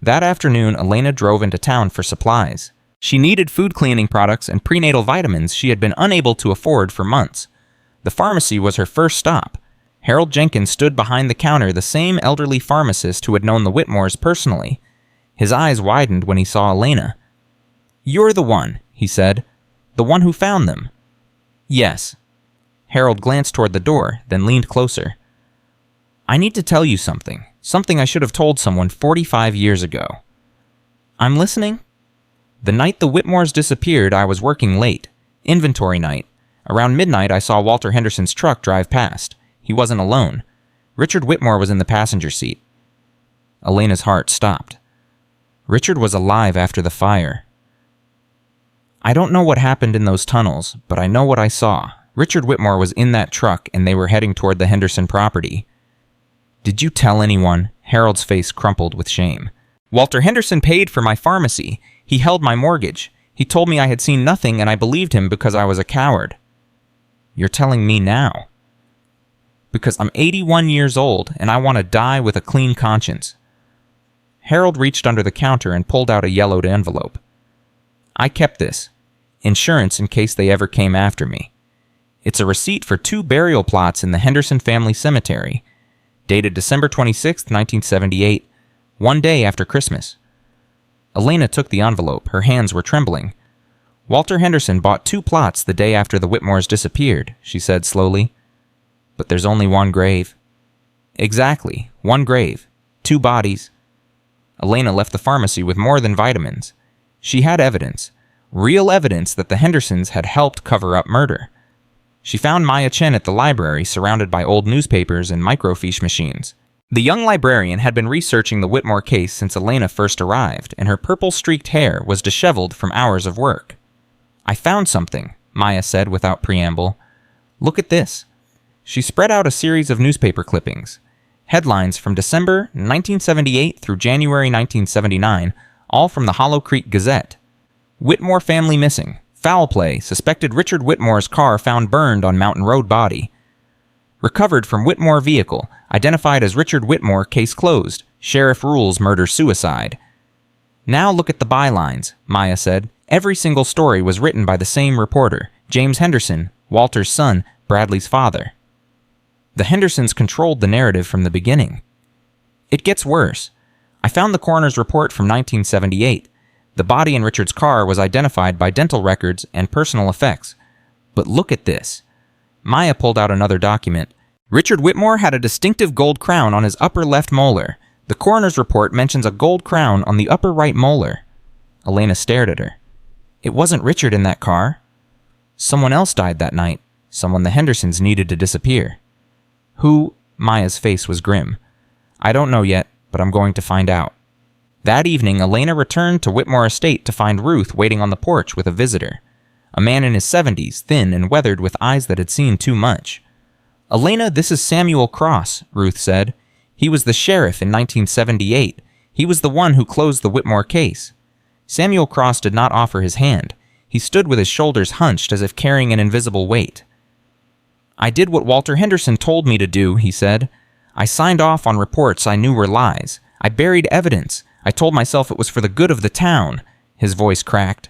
That afternoon, Elena drove into town for supplies. She needed food cleaning products and prenatal vitamins she had been unable to afford for months. The pharmacy was her first stop. Harold Jenkins stood behind the counter, the same elderly pharmacist who had known the Whitmores personally. His eyes widened when he saw Elena. "You're the one," he said. "The one who found them." "Yes." Harold glanced toward the door, then leaned closer. "I need to tell you something. Something I should have told someone 45 years ago." "I'm listening." "The night the Whitmores disappeared, I was working late. Inventory night. Around midnight, I saw Walter Henderson's truck drive past. He wasn't alone. Richard Whitmore was in the passenger seat." Elena's heart stopped. Richard was alive after the fire. "I don't know what happened in those tunnels, but I know what I saw. Richard Whitmore was in that truck, and they were heading toward the Henderson property." "Did you tell anyone?" Harold's face crumpled with shame. "Walter Henderson paid for my pharmacy. He held my mortgage. He told me I had seen nothing, and I believed him because I was a coward." "You're telling me now?" "Because I'm 81 years old, and I want to die with a clean conscience." Harold reached under the counter and pulled out a yellowed envelope. "I kept this. Insurance in case they ever came after me. It's a receipt for 2 burial plots in the Henderson family cemetery, dated December 26, 1978, 1 day after Christmas." Elena took the envelope. Her hands were trembling. "Walter Henderson bought 2 plots the day after the Whitmores disappeared," she said slowly. "But there's only 1 grave." "Exactly. 1 grave. 2 bodies." Elena left the pharmacy with more than vitamins. She had evidence. Real evidence that the Hendersons had helped cover up murder. She found Maya Chen at the library, surrounded by old newspapers and microfiche machines. The young librarian had been researching the Whitmore case since Elena first arrived, and her purple-streaked hair was disheveled from hours of work. "I found something," Maya said without preamble. "Look at this." She spread out a series of newspaper clippings. Headlines from December 1978 through January 1979, all from the Hollow Creek Gazette. "Whitmore family missing. Foul play. Suspected Richard Whitmore's car found burned on Mountain Road body. Recovered from Whitmore vehicle. Identified as Richard Whitmore, case closed. Sheriff rules murder-suicide." "Now look at the bylines," Maya said. Every single story was written by the same reporter, James Henderson, Walter's son, Bradley's father. The Hendersons controlled the narrative from the beginning. "It gets worse. I found the coroner's report from 1978. The body in Richard's car was identified by dental records and personal effects. But look at this." Maya pulled out another document. Richard Whitmore had a distinctive gold crown on his upper left molar. The coroner's report mentions a gold crown on the upper right molar. Elena stared at her. It wasn't Richard in that car. Someone else died that night. Someone the Hendersons needed to disappear. Who? Maya's face was grim. I don't know yet, but I'm going to find out. That evening, Elena returned to Whitmore Estate to find Ruth waiting on the porch with a visitor. A man in his 70s, thin and weathered with eyes that had seen too much. Elena, this is Samuel Cross, Ruth said. He was the sheriff in 1978. He was the one who closed the Whitmore case. Samuel Cross did not offer his hand. He stood with his shoulders hunched as if carrying an invisible weight. I did what Walter Henderson told me to do, he said. I signed off on reports I knew were lies. I buried evidence. I told myself it was for the good of the town. His voice cracked.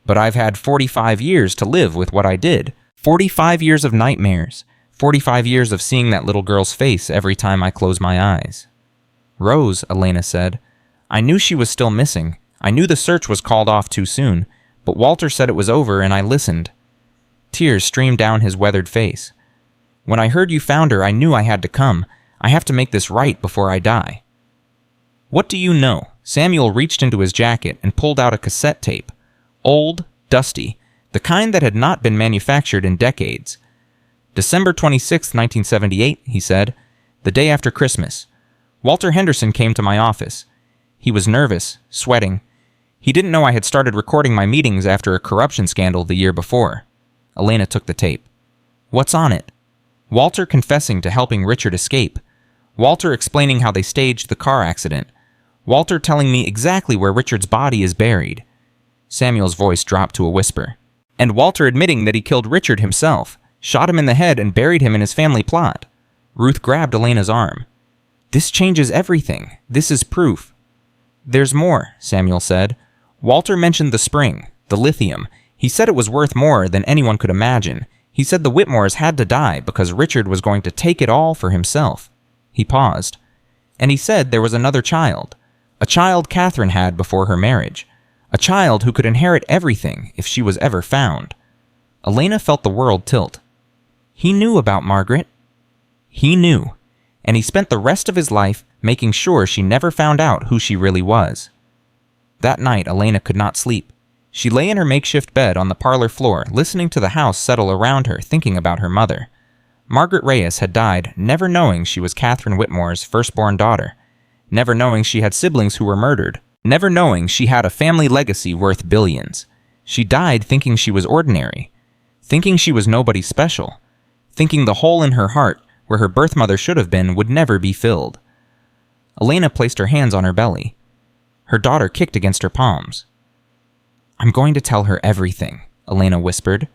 But I've had 45 years to live with what I did. 45 years of nightmares. 45 years of seeing that little girl's face every time I close my eyes. Rose, Elena said. I knew she was still missing. I knew the search was called off too soon, but Walter said it was over and I listened. Tears streamed down his weathered face. When I heard you found her, I knew I had to come. I have to make this right before I die. What do you know? Samuel reached into his jacket and pulled out a cassette tape. Old, dusty, the kind that had not been manufactured in decades. December 26, 1978, he said, the day after Christmas. Walter Henderson came to my office. He was nervous, sweating. He didn't know I had started recording my meetings after a corruption scandal the year before. Elena took the tape. What's on it? Walter confessing to helping Richard escape. Walter explaining how they staged the car accident. Walter telling me exactly where Richard's body is buried. Samuel's voice dropped to a whisper. And Walter admitting that he killed Richard himself, shot him in the head and buried him in his family plot. Ruth grabbed Elena's arm. This changes everything. This is proof. There's more, Samuel said. Walter mentioned the spring, the lithium. He said it was worth more than anyone could imagine. He said the Whitmores had to die because Richard was going to take it all for himself. He paused. And he said there was another child. A child Catherine had before her marriage. A child who could inherit everything if she was ever found. Elena felt the world tilt. He knew about Margaret. He knew. And he spent the rest of his life making sure she never found out who she really was. That night, Elena could not sleep. She lay in her makeshift bed on the parlor floor, listening to the house settle around her, thinking about her mother. Margaret Reyes had died, never knowing she was Catherine Whitmore's firstborn daughter, never knowing she had siblings who were murdered, never knowing she had a family legacy worth billions. She died thinking she was ordinary, thinking she was nobody special, thinking the hole in her heart, where her birth mother should have been, would never be filled. Elena placed her hands on her belly. Her daughter kicked against her palms. I'm going to tell her everything, Elena whispered.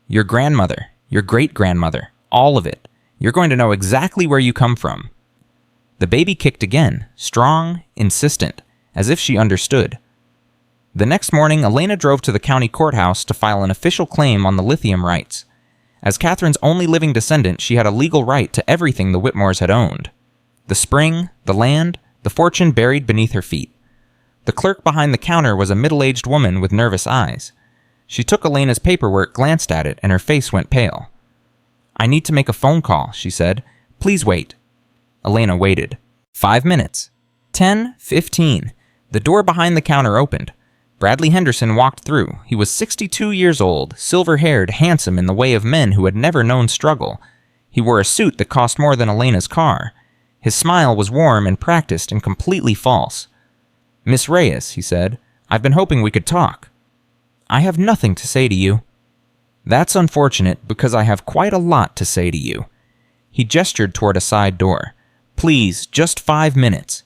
Your grandmother, your great-grandmother, all of it. You're going to know exactly where you come from. The baby kicked again, strong, insistent, as if she understood. The next morning, Elena drove to the county courthouse to file an official claim on the lithium rights. As Catherine's only living descendant, she had a legal right to everything the Whitmores had owned. The spring, the land, the fortune buried beneath her feet. The clerk behind the counter was a middle-aged woman with nervous eyes. She took Elena's paperwork, glanced at it, and her face went pale. I need to make a phone call, she said. Please wait. Elena waited. 5 minutes. 10, 15. The door behind the counter opened. Bradley Henderson walked through. He was 62 years old, silver-haired, handsome in the way of men who had never known struggle. He wore a suit that cost more than Elena's car. His smile was warm and practiced and completely false. Miss Reyes, he said, I've been hoping we could talk. I have nothing to say to you. That's unfortunate because I have quite a lot to say to you. He gestured toward a side door. Please, just 5 minutes.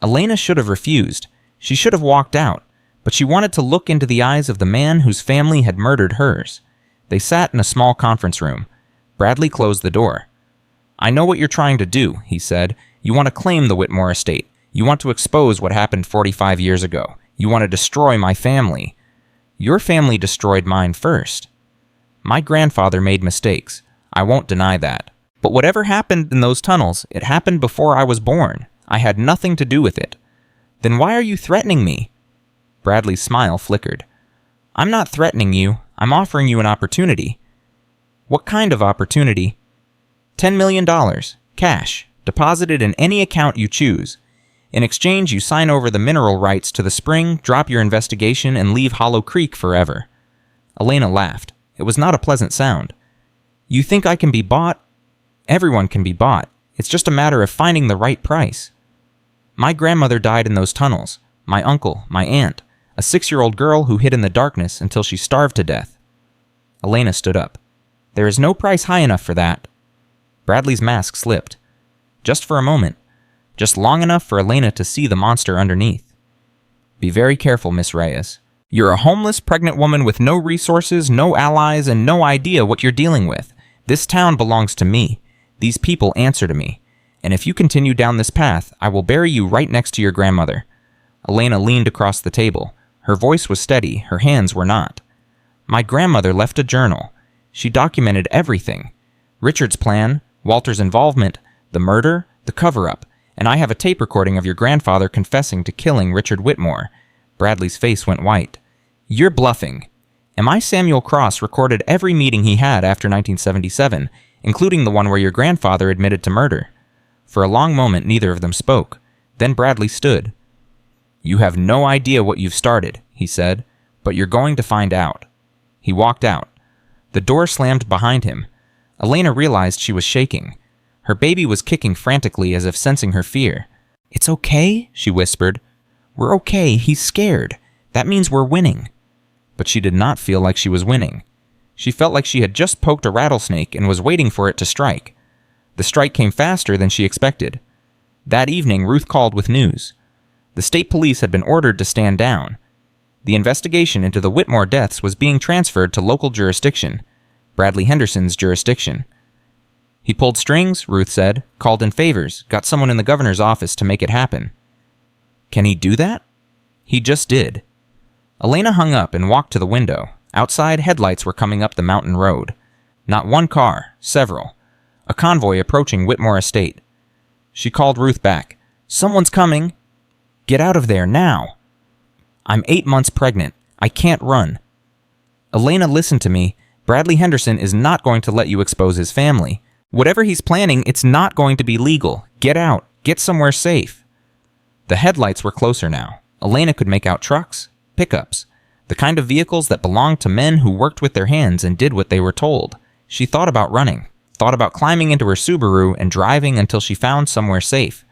Elena should have refused. She should have walked out, but she wanted to look into the eyes of the man whose family had murdered hers. They sat in a small conference room. Bradley closed the door. I know what you're trying to do, he said. You want to claim the Whitmore estate. You want to expose what happened 45 years ago. You want to destroy my family. Your family destroyed mine first. My grandfather made mistakes. I won't deny that. But whatever happened in those tunnels, it happened before I was born. I had nothing to do with it. Then why are you threatening me? Bradley's smile flickered. I'm not threatening you. I'm offering you an opportunity. What kind of opportunity? $10 million, cash, deposited in any account you choose. In exchange, you sign over the mineral rights to the spring, drop your investigation, and leave Hollow Creek forever." Elena laughed. It was not a pleasant sound. "You think I can be bought?" "Everyone can be bought. It's just a matter of finding the right price. My grandmother died in those tunnels. My uncle, my aunt, a 6-year-old girl who hid in the darkness until she starved to death." Elena stood up. "There is no price high enough for that." Bradley's mask slipped. Just for a moment. Just long enough for Elena to see the monster underneath. "Be very careful, Miss Reyes. You're a homeless, pregnant woman with no resources, no allies, and no idea what you're dealing with. This town belongs to me. These people answer to me. And if you continue down this path, I will bury you right next to your grandmother." Elena leaned across the table. Her voice was steady, her hands were not. "My grandmother left a journal. She documented everything. Richard's plan, Walter's involvement, the murder, the cover-up, and I have a tape recording of your grandfather confessing to killing Richard Whitmore." Bradley's face went white. "You're bluffing. M.I. Samuel Cross recorded every meeting he had after 1977, including the one where your grandfather admitted to murder." For a long moment, neither of them spoke. Then Bradley stood. "You have no idea what you've started," he said, "but you're going to find out." He walked out. The door slammed behind him. Elena realized she was shaking. Her baby was kicking frantically as if sensing her fear. "It's okay," she whispered. "We're okay. He's scared. That means we're winning." But she did not feel like she was winning. She felt like she had just poked a rattlesnake and was waiting for it to strike. The strike came faster than she expected. That evening, Ruth called with news. The state police had been ordered to stand down. The investigation into the Whitmore deaths was being transferred to local jurisdiction, Bradley Henderson's jurisdiction. "He pulled strings," Ruth said, "called in favors, got someone in the governor's office to make it happen." "Can he do that?" "He just did." Elena hung up and walked to the window. Outside, headlights were coming up the mountain road. Not one car, several. A convoy approaching Whitmore Estate. She called Ruth back. "Someone's coming." "Get out of there, now." "I'm 8 months pregnant. I can't run." "Elena, listen to me. Bradley Henderson is not going to let you expose his family. Whatever he's planning, it's not going to be legal. Get out. Get somewhere safe." The headlights were closer now. Elena could make out trucks, pickups, the kind of vehicles that belonged to men who worked with their hands and did what they were told. She thought about running, thought about climbing into her Subaru and driving until she found somewhere safe.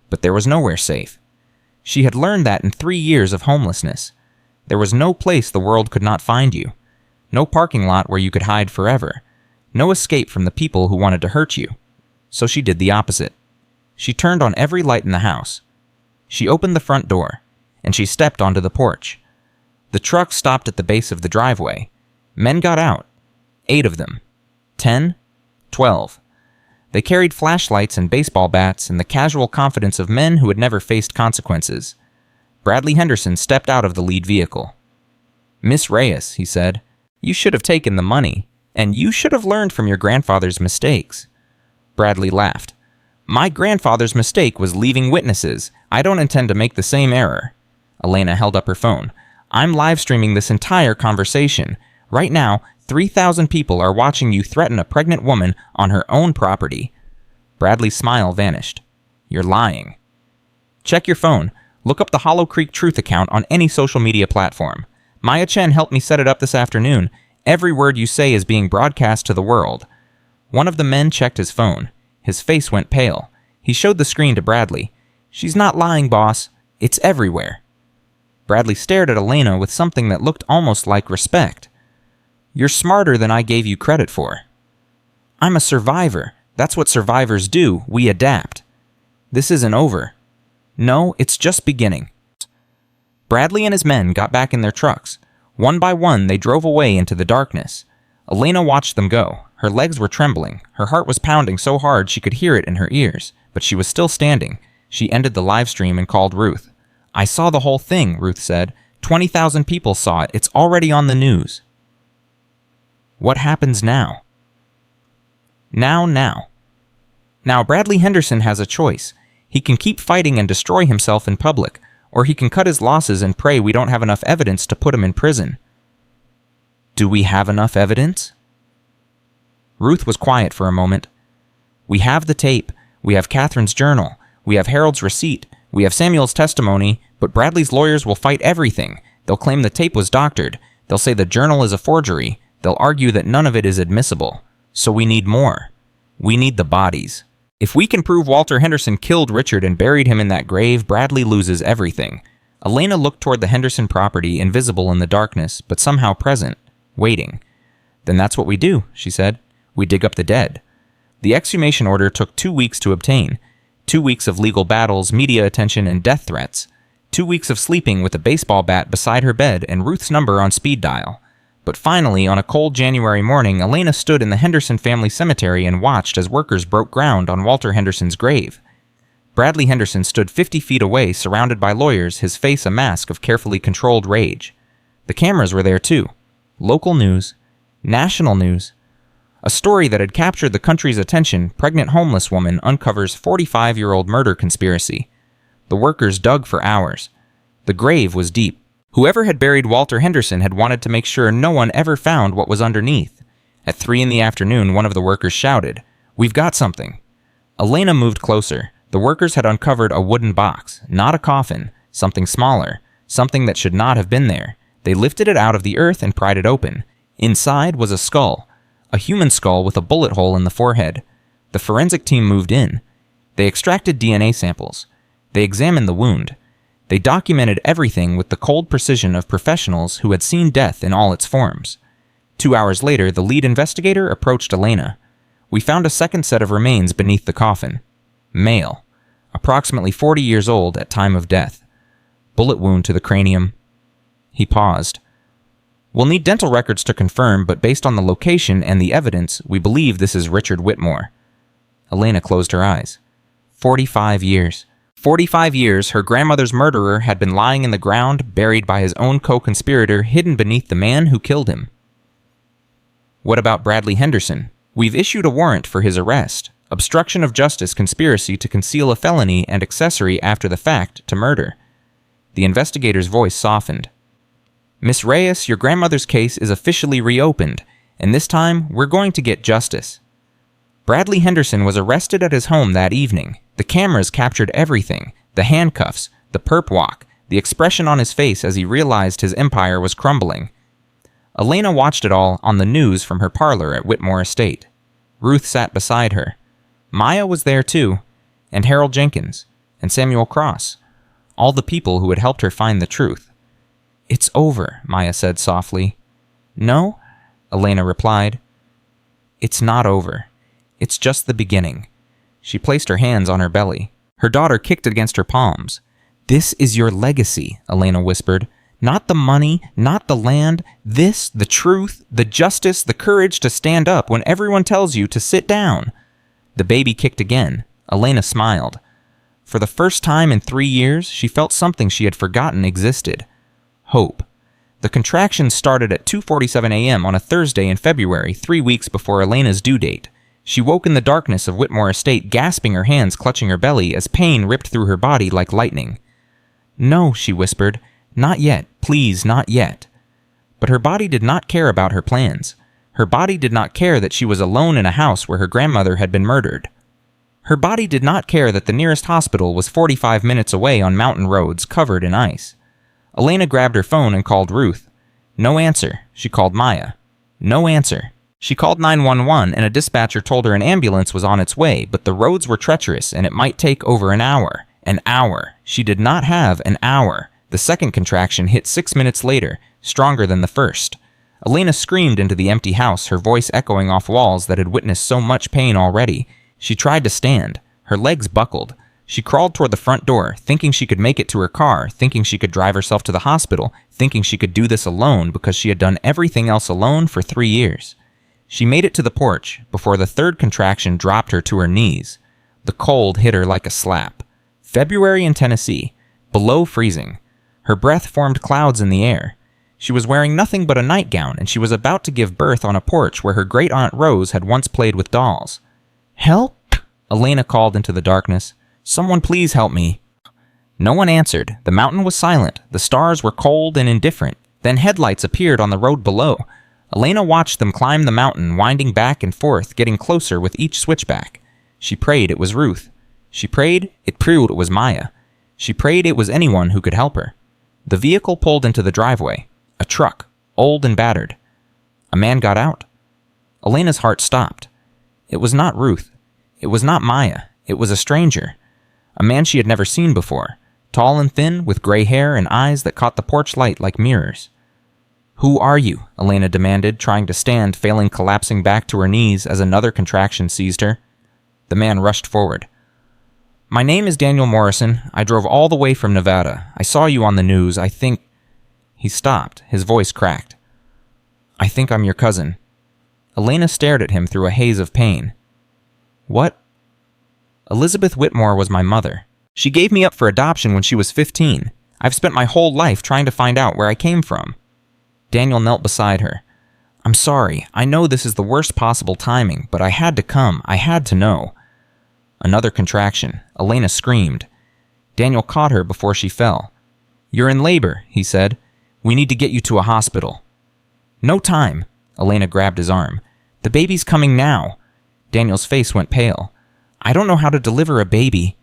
But there was nowhere safe. She had learned that in 3 years of homelessness. There was no place the world could not find you. No parking lot where you could hide forever. No escape from the people who wanted to hurt you. So she did the opposite. She turned on every light in the house. She opened the front door, and she stepped onto the porch. The truck stopped at the base of the driveway. Men got out. 8 of them. 10. 12. They carried flashlights and baseball bats and the casual confidence of men who had never faced consequences. Bradley Henderson stepped out of the lead vehicle. "Miss Reyes," he said, "you should have taken the money, and you should have learned from your grandfather's mistakes." Bradley laughed. "My grandfather's mistake was leaving witnesses. I don't intend to make the same error." Elena held up her phone. "I'm live streaming this entire conversation. Right now, 3,000 people are watching you threaten a pregnant woman on her own property." Bradley's smile vanished. "You're lying." "Check your phone. Look up the Hollow Creek Truth account on any social media platform. Maya Chen helped me set it up this afternoon. Every word you say is being broadcast to the world." One of the men checked his phone. His face went pale. He showed the screen to Bradley. "She's not lying, boss. It's everywhere." Bradley stared at Elena with something that looked almost like respect. "You're smarter than I gave you credit for." "I'm a survivor. That's what survivors do. We adapt." "This isn't over." "No, it's just beginning." Bradley and his men got back in their trucks. One by one, they drove away into the darkness. Elena watched them go. Her legs were trembling. Her heart was pounding so hard she could hear it in her ears, but she was still standing. She ended the live stream and called Ruth. "I saw the whole thing," Ruth said. 20,000 people saw it. It's already on the news." What happens now? Now, Bradley Henderson has a choice. He can keep fighting and destroy himself in public, or he can cut his losses and pray we don't have enough evidence to put him in prison. Do we have enough evidence? Ruth was quiet for a moment. We have the tape. We have Catherine's journal. We have Harold's receipt. We have Samuel's testimony, but Bradley's lawyers will fight everything. They'll claim the tape was doctored. They'll say the journal is a forgery. They'll argue that none of it is admissible. So we need more. We need the bodies. If we can prove Walter Henderson killed Richard and buried him in that grave, Bradley loses everything. Elena looked toward the Henderson property, invisible in the darkness, but somehow present, waiting. Then that's what we do, she said. We dig up the dead. The exhumation order took 2 weeks to obtain. 2 weeks of legal battles, media attention, and death threats. 2 weeks of sleeping with a baseball bat beside her bed and Ruth's number on speed dial. But finally, on a cold January morning, Elena stood in the Henderson family cemetery and watched as workers broke ground on Walter Henderson's grave. Bradley Henderson stood 50 feet away, surrounded by lawyers, his face a mask of carefully controlled rage. The cameras were there too. Local news. National news. A story that had captured the country's attention, pregnant homeless woman uncovers 45-year-old murder conspiracy. The workers dug for hours. The grave was deep. Whoever had buried Walter Henderson had wanted to make sure no one ever found what was underneath. At 3 p.m, one of the workers shouted, "We've got something." Elena moved closer. The workers had uncovered a wooden box, not a coffin, something smaller, something that should not have been there. They lifted it out of the earth and pried it open. Inside was a skull, a human skull with a bullet hole in the forehead. The forensic team moved in. They extracted DNA samples. They examined the wound. They documented everything with the cold precision of professionals who had seen death in all its forms. 2 hours later, the lead investigator approached Elena. "We found a second set of remains beneath the coffin. Male. Approximately 40 years old at time of death. Bullet wound to the cranium." He paused. "We'll need dental records to confirm, but based on the location and the evidence, we believe this is Richard Whitmore." Elena closed her eyes. 45 years. 45 years, her grandmother's murderer had been lying in the ground, buried by his own co-conspirator, hidden beneath the man who killed him. What about Bradley Henderson? We've issued a warrant for his arrest. Obstruction of justice conspiracy to conceal a felony and accessory after the fact to murder. The investigator's voice softened. "Miss Reyes, your grandmother's case is officially reopened, and this time we're going to get justice." Bradley Henderson was arrested at his home that evening. The cameras captured everything, the handcuffs, the perp walk, the expression on his face as he realized his empire was crumbling. Elena watched it all on the news from her parlor at Whitmore Estate. Ruth sat beside her. Maya was there too, and Harold Jenkins, and Samuel Cross, all the people who had helped her find the truth. "It's over," Maya said softly. "No," Elena replied. "It's not over. It's just the beginning." She placed her hands on her belly. Her daughter kicked against her palms. "This is your legacy," Elena whispered. "Not the money, not the land. This, the truth, the justice, the courage to stand up when everyone tells you to sit down." The baby kicked again. Elena smiled. For the first time in 3 years, she felt something she had forgotten existed. Hope. The contractions started at 2:47 a.m. on a Thursday in February, 3 weeks before Elena's due date. She woke in the darkness of Whitmore Estate, gasping, her hands clutching her belly as pain ripped through her body like lightning. "No," she whispered. "Not yet. Please, not yet." But her body did not care about her plans. Her body did not care that she was alone in a house where her grandmother had been murdered. Her body did not care that the nearest hospital was 45 minutes away on mountain roads covered in ice. Elena grabbed her phone and called Ruth. No answer. She called Maya. No answer. She called 911 and a dispatcher told her an ambulance was on its way, but the roads were treacherous and it might take over an hour. An hour. She did not have an hour. The second contraction hit 6 minutes later, stronger than the first. Elena screamed into the empty house, her voice echoing off walls that had witnessed so much pain already. She tried to stand. Her legs buckled. She crawled toward the front door, thinking she could make it to her car, thinking she could drive herself to the hospital, thinking she could do this alone because she had done everything else alone for 3 years. She made it to the porch before the third contraction dropped her to her knees. The cold hit her like a slap. February in Tennessee, below freezing. Her breath formed clouds in the air. She was wearing nothing but a nightgown, and she was about to give birth on a porch where her great-aunt Rose had once played with dolls. "Help!" Elena called into the darkness. "Someone please help me." No one answered. The mountain was silent. The stars were cold and indifferent. Then headlights appeared on the road below. Elena watched them climb the mountain, winding back and forth, getting closer with each switchback. She prayed it was Ruth. She prayed it proved it was Maya. She prayed it was anyone who could help her. The vehicle pulled into the driveway. A truck, old and battered. A man got out. Elena's heart stopped. It was not Ruth. It was not Maya. It was a stranger. A man she had never seen before. Tall and thin, with gray hair and eyes that caught the porch light like mirrors. "Who are you?" Elena demanded, trying to stand, failing, collapsing back to her knees as another contraction seized her. The man rushed forward. "My name is Daniel Morrison. I drove all the way from Nevada. I saw you on the news. I think—" He stopped, his voice cracked. "I think I'm your cousin." Elena stared at him through a haze of pain. "What?" "Elizabeth Whitmore was my mother. She gave me up for adoption when she was 15. I've spent my whole life trying to find out where I came from." Daniel knelt beside her. "I'm sorry. I know this is the worst possible timing, but I had to come. I had to know." Another contraction. Elena screamed. Daniel caught her before she fell. "You're in labor," he said. "We need to get you to a hospital." "No time." Elena grabbed his arm. "The baby's coming now." Daniel's face went pale. "I don't know how to deliver a baby."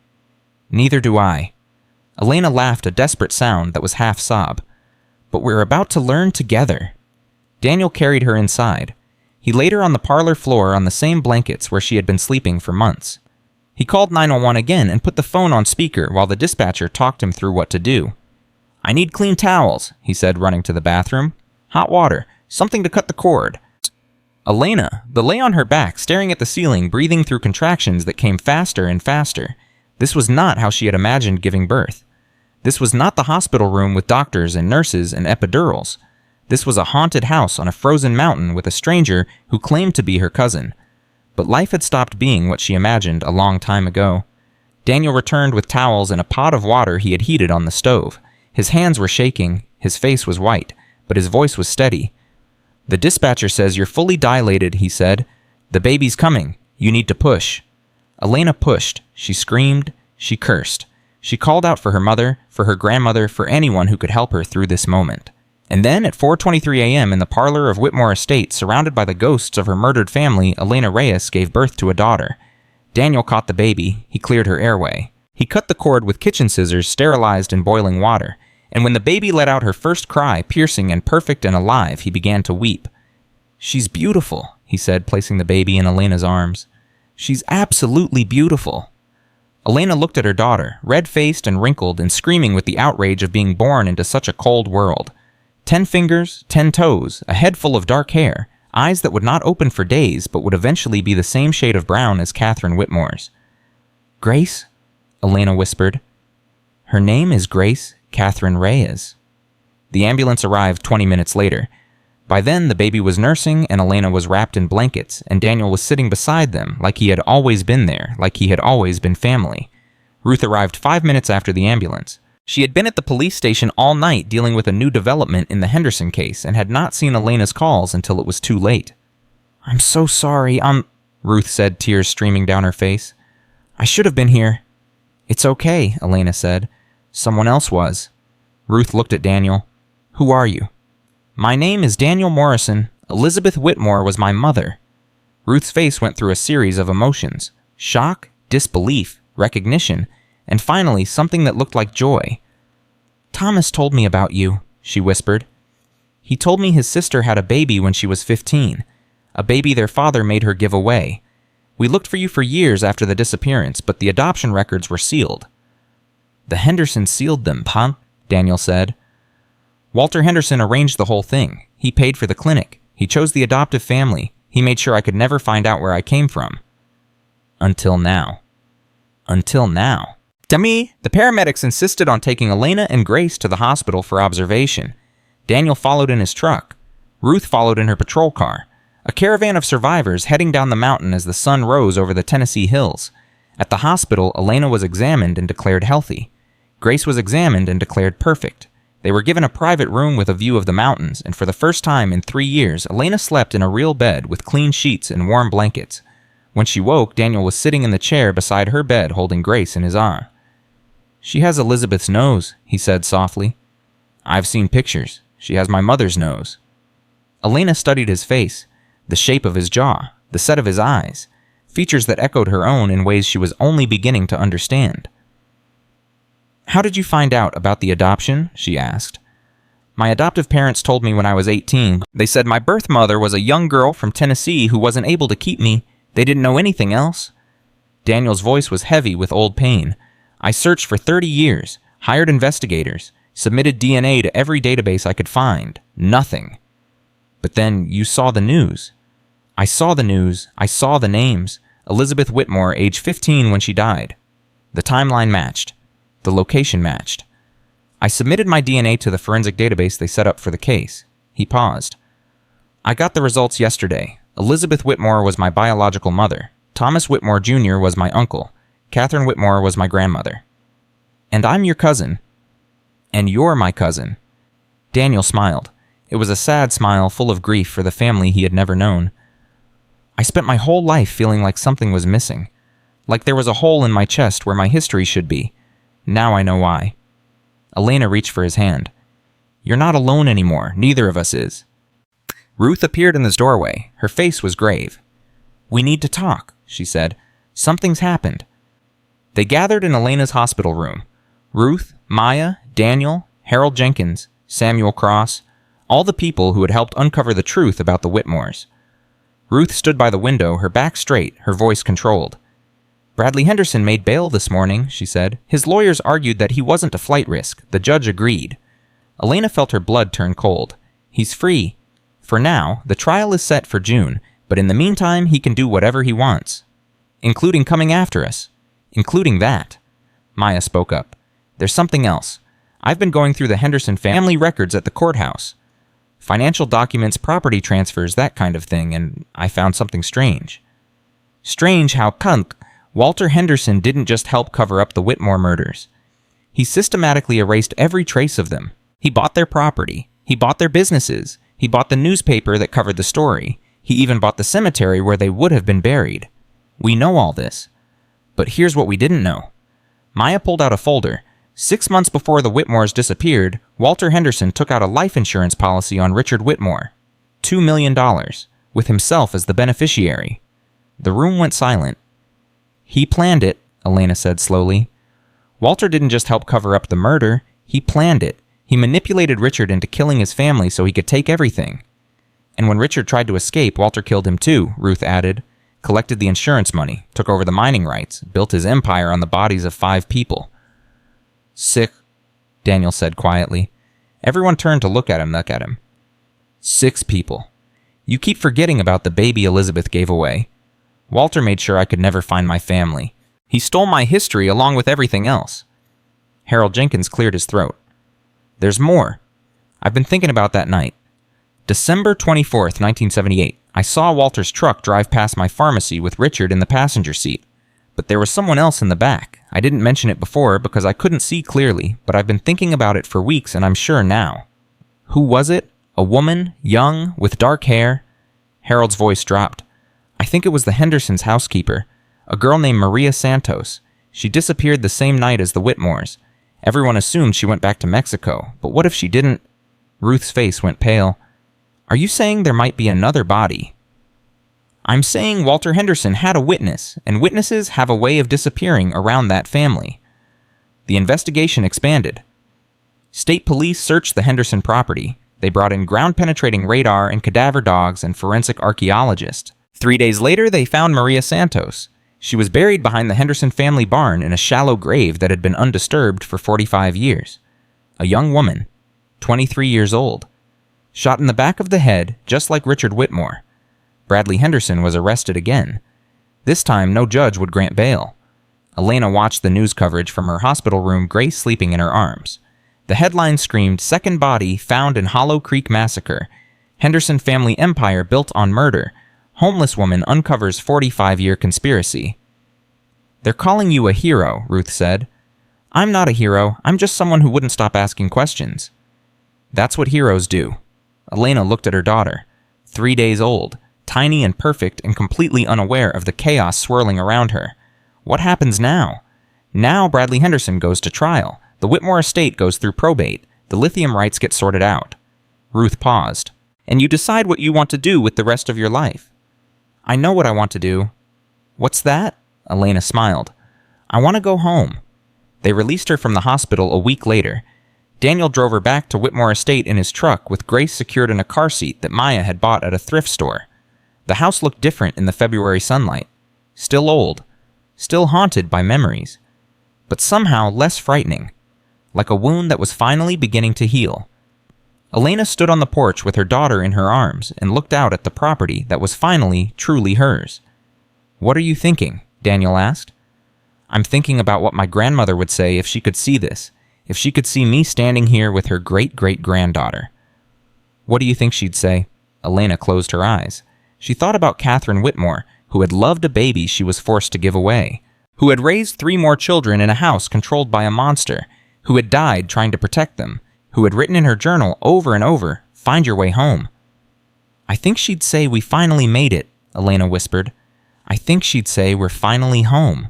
"Neither do I." Elena laughed, a desperate sound that was half sob. "But we're about to learn together." Daniel carried her inside. He laid her on the parlor floor on the same blankets where she had been sleeping for months. He called 911 again and put the phone on speaker while the dispatcher talked him through what to do. "I need clean towels," he said, running to the bathroom. "Hot water, something to cut the cord." Elena lay on her back, staring at the ceiling, breathing through contractions that came faster and faster. This was not how she had imagined giving birth. This was not the hospital room with doctors and nurses and epidurals. This was a haunted house on a frozen mountain with a stranger who claimed to be her cousin. But life had stopped being what she imagined a long time ago. Daniel returned with towels and a pot of water he had heated on the stove. His hands were shaking, his face was white, but his voice was steady. "The dispatcher says you're fully dilated," he said. "The baby's coming. You need to push." Elena pushed. She screamed. She cursed. She called out for her mother, for her grandmother, for anyone who could help her through this moment. And then at 4:23 a.m. in the parlor of Whitmore Estate, surrounded by the ghosts of her murdered family, Elena Reyes gave birth to a daughter. Daniel caught the baby. He cleared her airway. He cut the cord with kitchen scissors sterilized in boiling water. And when the baby let out her first cry, piercing and perfect and alive, he began to weep. "She's beautiful," he said, placing the baby in Elena's arms. "She's absolutely beautiful." Elena looked at her daughter, red-faced and wrinkled and screaming with the outrage of being born into such a cold world. 10 fingers, 10 toes, a head full of dark hair, eyes that would not open for days but would eventually be the same shade of brown as Catherine Whitmore's. "Grace?" Elena whispered. "Her name is Grace Catherine Reyes." The ambulance arrived 20 minutes later. By then, the baby was nursing and Elena was wrapped in blankets, and Daniel was sitting beside them like he had always been there, like he had always been family. Ruth arrived 5 minutes after the ambulance. She had been at the police station all night dealing with a new development in the Henderson case and had not seen Elena's calls until it was too late. "I'm so sorry, Ruth said, tears streaming down her face. "I should have been here." "It's okay," Elena said. "Someone else was." Ruth looked at Daniel. "Who are you?" "My name is Daniel Morrison. Elizabeth Whitmore was my mother." Ruth's face went through a series of emotions. Shock, disbelief, recognition, and finally something that looked like joy. "Thomas told me about you," she whispered. "He told me his sister had a baby when she was 15, a baby their father made her give away. We looked for you for years after the disappearance, but the adoption records were sealed." "The Hendersons sealed them, Pom," Daniel said. "Walter Henderson arranged the whole thing. He paid for the clinic. He chose the adoptive family. He made sure I could never find out where I came from." Until now. Until now. To me, the paramedics insisted on taking Elena and Grace to the hospital for observation. Daniel followed in his truck. Ruth followed in her patrol car. A caravan of survivors heading down the mountain as the sun rose over the Tennessee hills. At the hospital, Elena was examined and declared healthy. Grace was examined and declared perfect. They were given a private room with a view of the mountains, and for the first time in 3 years, Elena slept in a real bed with clean sheets and warm blankets. When she woke, Daniel was sitting in the chair beside her bed holding Grace in his arm. "She has Elizabeth's nose," he said softly. "I've seen pictures. She has my mother's nose." Elena studied his face, the shape of his jaw, the set of his eyes. features that echoed her own in ways she was only beginning to understand. "How did you find out about the adoption?" she asked. "My adoptive parents told me when I was 18. They said my birth mother was a young girl from Tennessee who wasn't able to keep me. They didn't know anything else." Daniel's voice was heavy with old pain. "I searched for 30 years, hired investigators, submitted DNA to every database I could find. Nothing. But then you saw the news." "I saw the news. I saw the names. Elizabeth Whitmore, age 15 when she died. The timeline matched. The location matched. I submitted my DNA to the forensic database they set up for the case." He paused. "I got the results yesterday. Elizabeth Whitmore was my biological mother. Thomas Whitmore Jr. was my uncle. Catherine Whitmore was my grandmother. And I'm your cousin." "And you're my cousin." Daniel smiled. It was a sad smile full of grief for the family he had never known. "I spent my whole life feeling like something was missing. Like there was a hole in my chest where my history should be. Now I know why." Elena reached for his hand. "You're not alone anymore. Neither of us is." Ruth appeared in his doorway. Her face was grave. "We need to talk," she said. "Something's happened." They gathered in Elena's hospital room. Ruth, Maya, Daniel, Harold Jenkins, Samuel Cross, all the people who had helped uncover the truth about the Whitmores. Ruth stood by the window, her back straight, her voice controlled. "Bradley Henderson made bail this morning," she said. "His lawyers argued that he wasn't a flight risk. The judge agreed." Elena felt her blood turn cold. "He's free. For now, the trial is set for June, but in the meantime he can do whatever he wants. Including coming after us. Including that." Maya spoke up. "There's something else. I've been going through the Henderson family records at the courthouse. Financial documents, property transfers, that kind of thing, and I found something strange. Strange how Walter Henderson didn't just help cover up the Whitmore murders. He systematically erased every trace of them. He bought their property. He bought their businesses. He bought the newspaper that covered the story. He even bought the cemetery where they would have been buried. We know all this. But here's what we didn't know." Maya pulled out a folder. 6 months before the Whitmores disappeared, Walter Henderson took out a life insurance policy on Richard Whitmore. $2 million, with himself as the beneficiary. The room went silent. "He planned it," Elena said slowly. "Walter didn't just help cover up the murder. He planned it. He manipulated Richard into killing his family so he could take everything. And when Richard tried to escape, Walter killed him too," Ruth added. "Collected the insurance money, took over the mining rights, built his empire on the bodies of 5 people. "Sick," Daniel said quietly. Everyone turned to look at him. 6 people. You keep forgetting about the baby Elizabeth gave away. Walter made sure I could never find my family. He stole my history along with everything else." Harold Jenkins cleared his throat. "There's more. I've been thinking about that night. December 24th, 1978. I saw Walter's truck drive past my pharmacy with Richard in the passenger seat. But there was someone else in the back. I didn't mention it before because I couldn't see clearly, but I've been thinking about it for weeks and I'm sure now. Who was it? A woman, young, with dark hair?" Harold's voice dropped. "I think it was the Hendersons' housekeeper, a girl named Maria Santos. She disappeared the same night as the Whitmores. Everyone assumed she went back to Mexico, but what if she didn't?" Ruth's face went pale. "Are you saying there might be another body?" "I'm saying Walter Henderson had a witness, and witnesses have a way of disappearing around that family." The investigation expanded. State police searched the Henderson property. They brought in ground-penetrating radar and cadaver dogs and forensic archaeologists. 3 days later, they found Maria Santos. She was buried behind the Henderson family barn in a shallow grave that had been undisturbed for 45 years. A young woman, 23 years old. Shot in the back of the head, just like Richard Whitmore. Bradley Henderson was arrested again. This time, no judge would grant bail. Elena watched the news coverage from her hospital room, Grace sleeping in her arms. The headline screamed, "Second body found in Hollow Creek massacre. Henderson family empire built on murder. Homeless woman uncovers 45-year conspiracy." "They're calling you a hero," Ruth said. "I'm not a hero. I'm just someone who wouldn't stop asking questions." "That's what heroes do." Elena looked at her daughter. 3 days old, tiny and perfect and completely unaware of the chaos swirling around her. What happens now? Now Bradley Henderson goes to trial. The Whitmore estate goes through probate. The lithium rights get sorted out. Ruth paused. "And you decide what you want to do with the rest of your life." "I know what I want to do." "What's that?" Elena smiled. "I want to go home." They released her from the hospital a week later. Daniel drove her back to Whitmore Estate in his truck with Grace secured in a car seat that Maya had bought at a thrift store. The house looked different in the February sunlight. Still old. Still haunted by memories. But somehow less frightening. Like a wound that was finally beginning to heal. Elena stood on the porch with her daughter in her arms and looked out at the property that was finally truly hers. "What are you thinking?" Daniel asked. "I'm thinking about what my grandmother would say if she could see this, if she could see me standing here with her great-great-granddaughter." "What do you think she'd say?" Elena closed her eyes. She thought about Catherine Whitmore, who had loved a baby she was forced to give away, who had raised 3 more children in a house controlled by a monster, who had died trying to protect them, who had written in her journal over and over, "Find your way home." "I think she'd say we finally made it," Elena whispered. "I think she'd say we're finally home."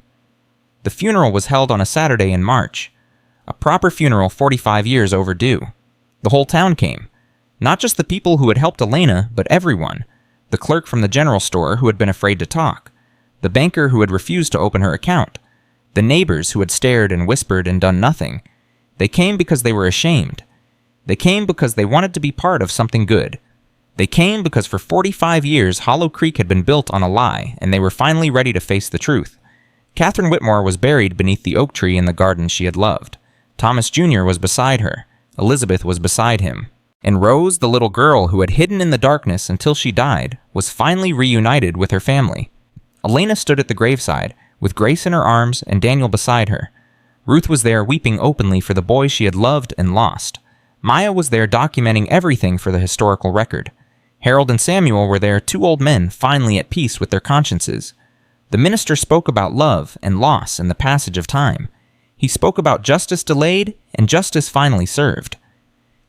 The funeral was held on a Saturday in March. A proper funeral 45 years overdue. The whole town came. Not just the people who had helped Elena, but everyone. The clerk from the general store who had been afraid to talk. The banker who had refused to open her account. The neighbors who had stared and whispered and done nothing. They came because they were ashamed. They came because they wanted to be part of something good. They came because for 45 years Hollow Creek had been built on a lie, and they were finally ready to face the truth. Catherine Whitmore was buried beneath the oak tree in the garden she had loved. Thomas Jr. was beside her. Elizabeth was beside him. And Rose, the little girl who had hidden in the darkness until she died, was finally reunited with her family. Elena stood at the graveside, with Grace in her arms and Daniel beside her. Ruth was there weeping openly for the boy she had loved and lost. Maya was there documenting everything for the historical record. Harold and Samuel were there, 2 old men finally at peace with their consciences. The minister spoke about love and loss and the passage of time. He spoke about justice delayed and justice finally served.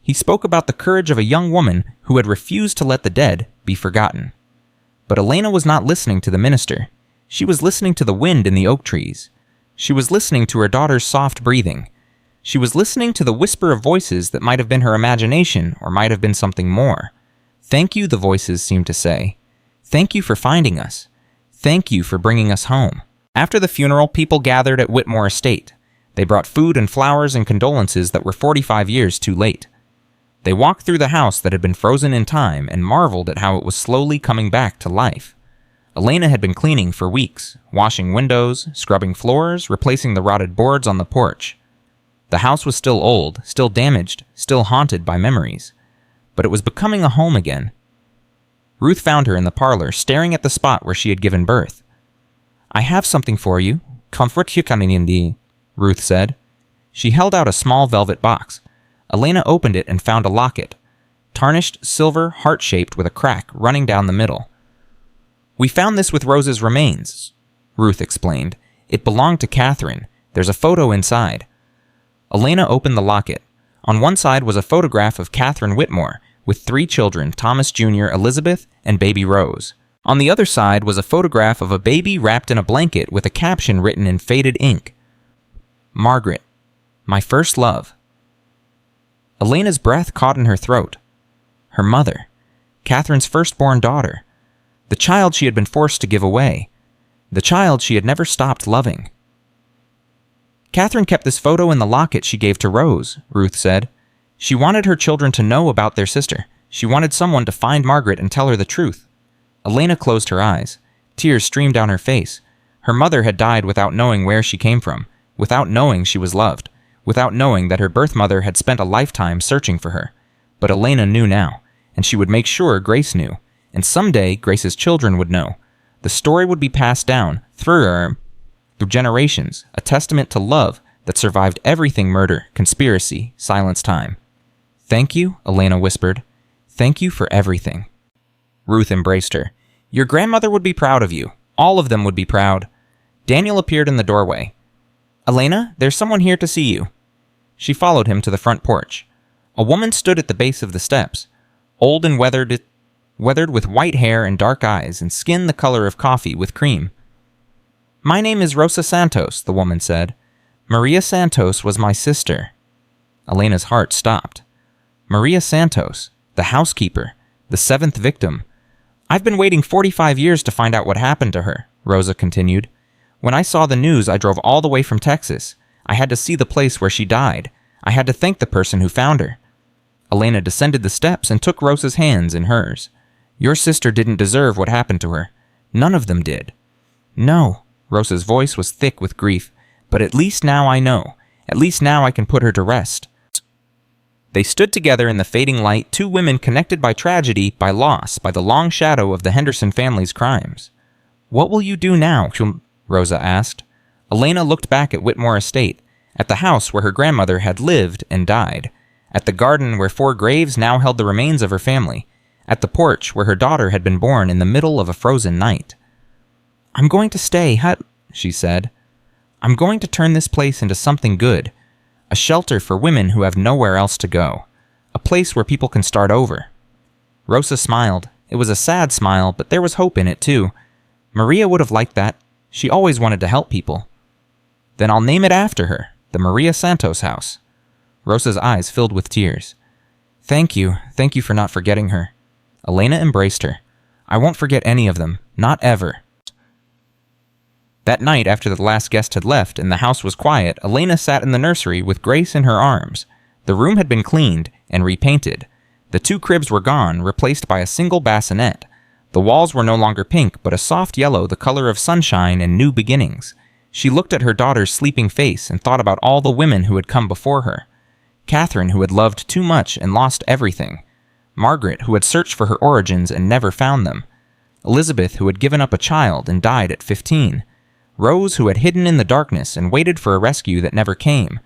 He spoke about the courage of a young woman who had refused to let the dead be forgotten. But Elena was not listening to the minister. She was listening to the wind in the oak trees. She was listening to her daughter's soft breathing. She was listening to the whisper of voices that might have been her imagination or might have been something more. "Thank you," the voices seemed to say. "Thank you for finding us. Thank you for bringing us home." After the funeral, people gathered at Whitmore Estate. They brought food and flowers and condolences that were 45 years too late. They walked through the house that had been frozen in time and marveled at how it was slowly coming back to life. Elena had been cleaning for weeks, washing windows, scrubbing floors, replacing the rotted boards on the porch. The house was still old, still damaged, still haunted by memories. But it was becoming a home again. Ruth found her in the parlor, staring at the spot where she had given birth. "I have something for you. Comfort you, Ruth said. She held out a small velvet box. Elena opened it and found a locket. Tarnished silver, heart-shaped with a crack running down the middle. "We found this with Rose's remains," Ruth explained. "It belonged to Catherine. There's a photo inside." Elena opened the locket. On one side was a photograph of Catherine Whitmore, with 3 children, Thomas Jr., Elizabeth, and baby Rose. On the other side was a photograph of a baby wrapped in a blanket with a caption written in faded ink. "Margaret, my first love." Elena's breath caught in her throat. Her mother, Catherine's firstborn daughter, the child she had been forced to give away, the child she had never stopped loving. "Catherine kept this photo in the locket she gave to Rose," Ruth said. "She wanted her children to know about their sister. She wanted someone to find Margaret and tell her the truth." Elena closed her eyes. Tears streamed down her face. Her mother had died without knowing where she came from, without knowing she was loved, without knowing that her birth mother had spent a lifetime searching for her. But Elena knew now, and she would make sure Grace knew, and someday Grace's children would know. The story would be passed down through generations, a testament to love that survived everything murder, conspiracy, silence, time. "Thank you," Elena whispered. "Thank you for everything." Ruth embraced her. "Your grandmother would be proud of you. All of them would be proud." Daniel appeared in the doorway. "Elena, there's someone here to see you." She followed him to the front porch. A woman stood at the base of the steps, old and weathered with white hair and dark eyes and skin the color of coffee with cream. "My name is Rosa Santos," the woman said. "Maria Santos was my sister." Elena's heart stopped. Maria Santos, the housekeeper, the 7th victim. "I've been waiting 45 years to find out what happened to her," Rosa continued. "When I saw the news, I drove all the way from Texas. I had to see the place where she died. I had to thank the person who found her." Elena descended the steps and took Rosa's hands in hers. "Your sister didn't deserve what happened to her. None of them did." "No." Rosa's voice was thick with grief. "But at least now I know. At least now I can put her to rest." They stood together in the fading light, two women connected by tragedy, by loss, by the long shadow of the Henderson family's crimes. "What will you do now?" Rosa asked. Elena looked back at Whitmore Estate, at the house where her grandmother had lived and died, at the garden where 4 graves now held the remains of her family, at the porch where her daughter had been born in the middle of a frozen night. "I'm going to stay, she said. "I'm going to turn this place into something good. A shelter for women who have nowhere else to go. A place where people can start over." Rosa smiled. It was a sad smile, but there was hope in it, too. Maria would have liked that. She always wanted to help people. "Then I'll name it after her, the Maria Santos House." Rosa's eyes filled with tears. Thank you for not forgetting her." Elena embraced her. "I won't forget any of them, not ever." That night, after the last guest had left and the house was quiet, Elena sat in the nursery with Grace in her arms. The room had been cleaned and repainted. The 2 cribs were gone, replaced by a single bassinet. The walls were no longer pink, but a soft yellow, the color of sunshine and new beginnings. She looked at her daughter's sleeping face and thought about all the women who had come before her. Catherine, who had loved too much and lost everything. Margaret, who had searched for her origins and never found them. Elizabeth, who had given up a child and died at 15. Rose, who had hidden in the darkness and waited for a rescue that never came.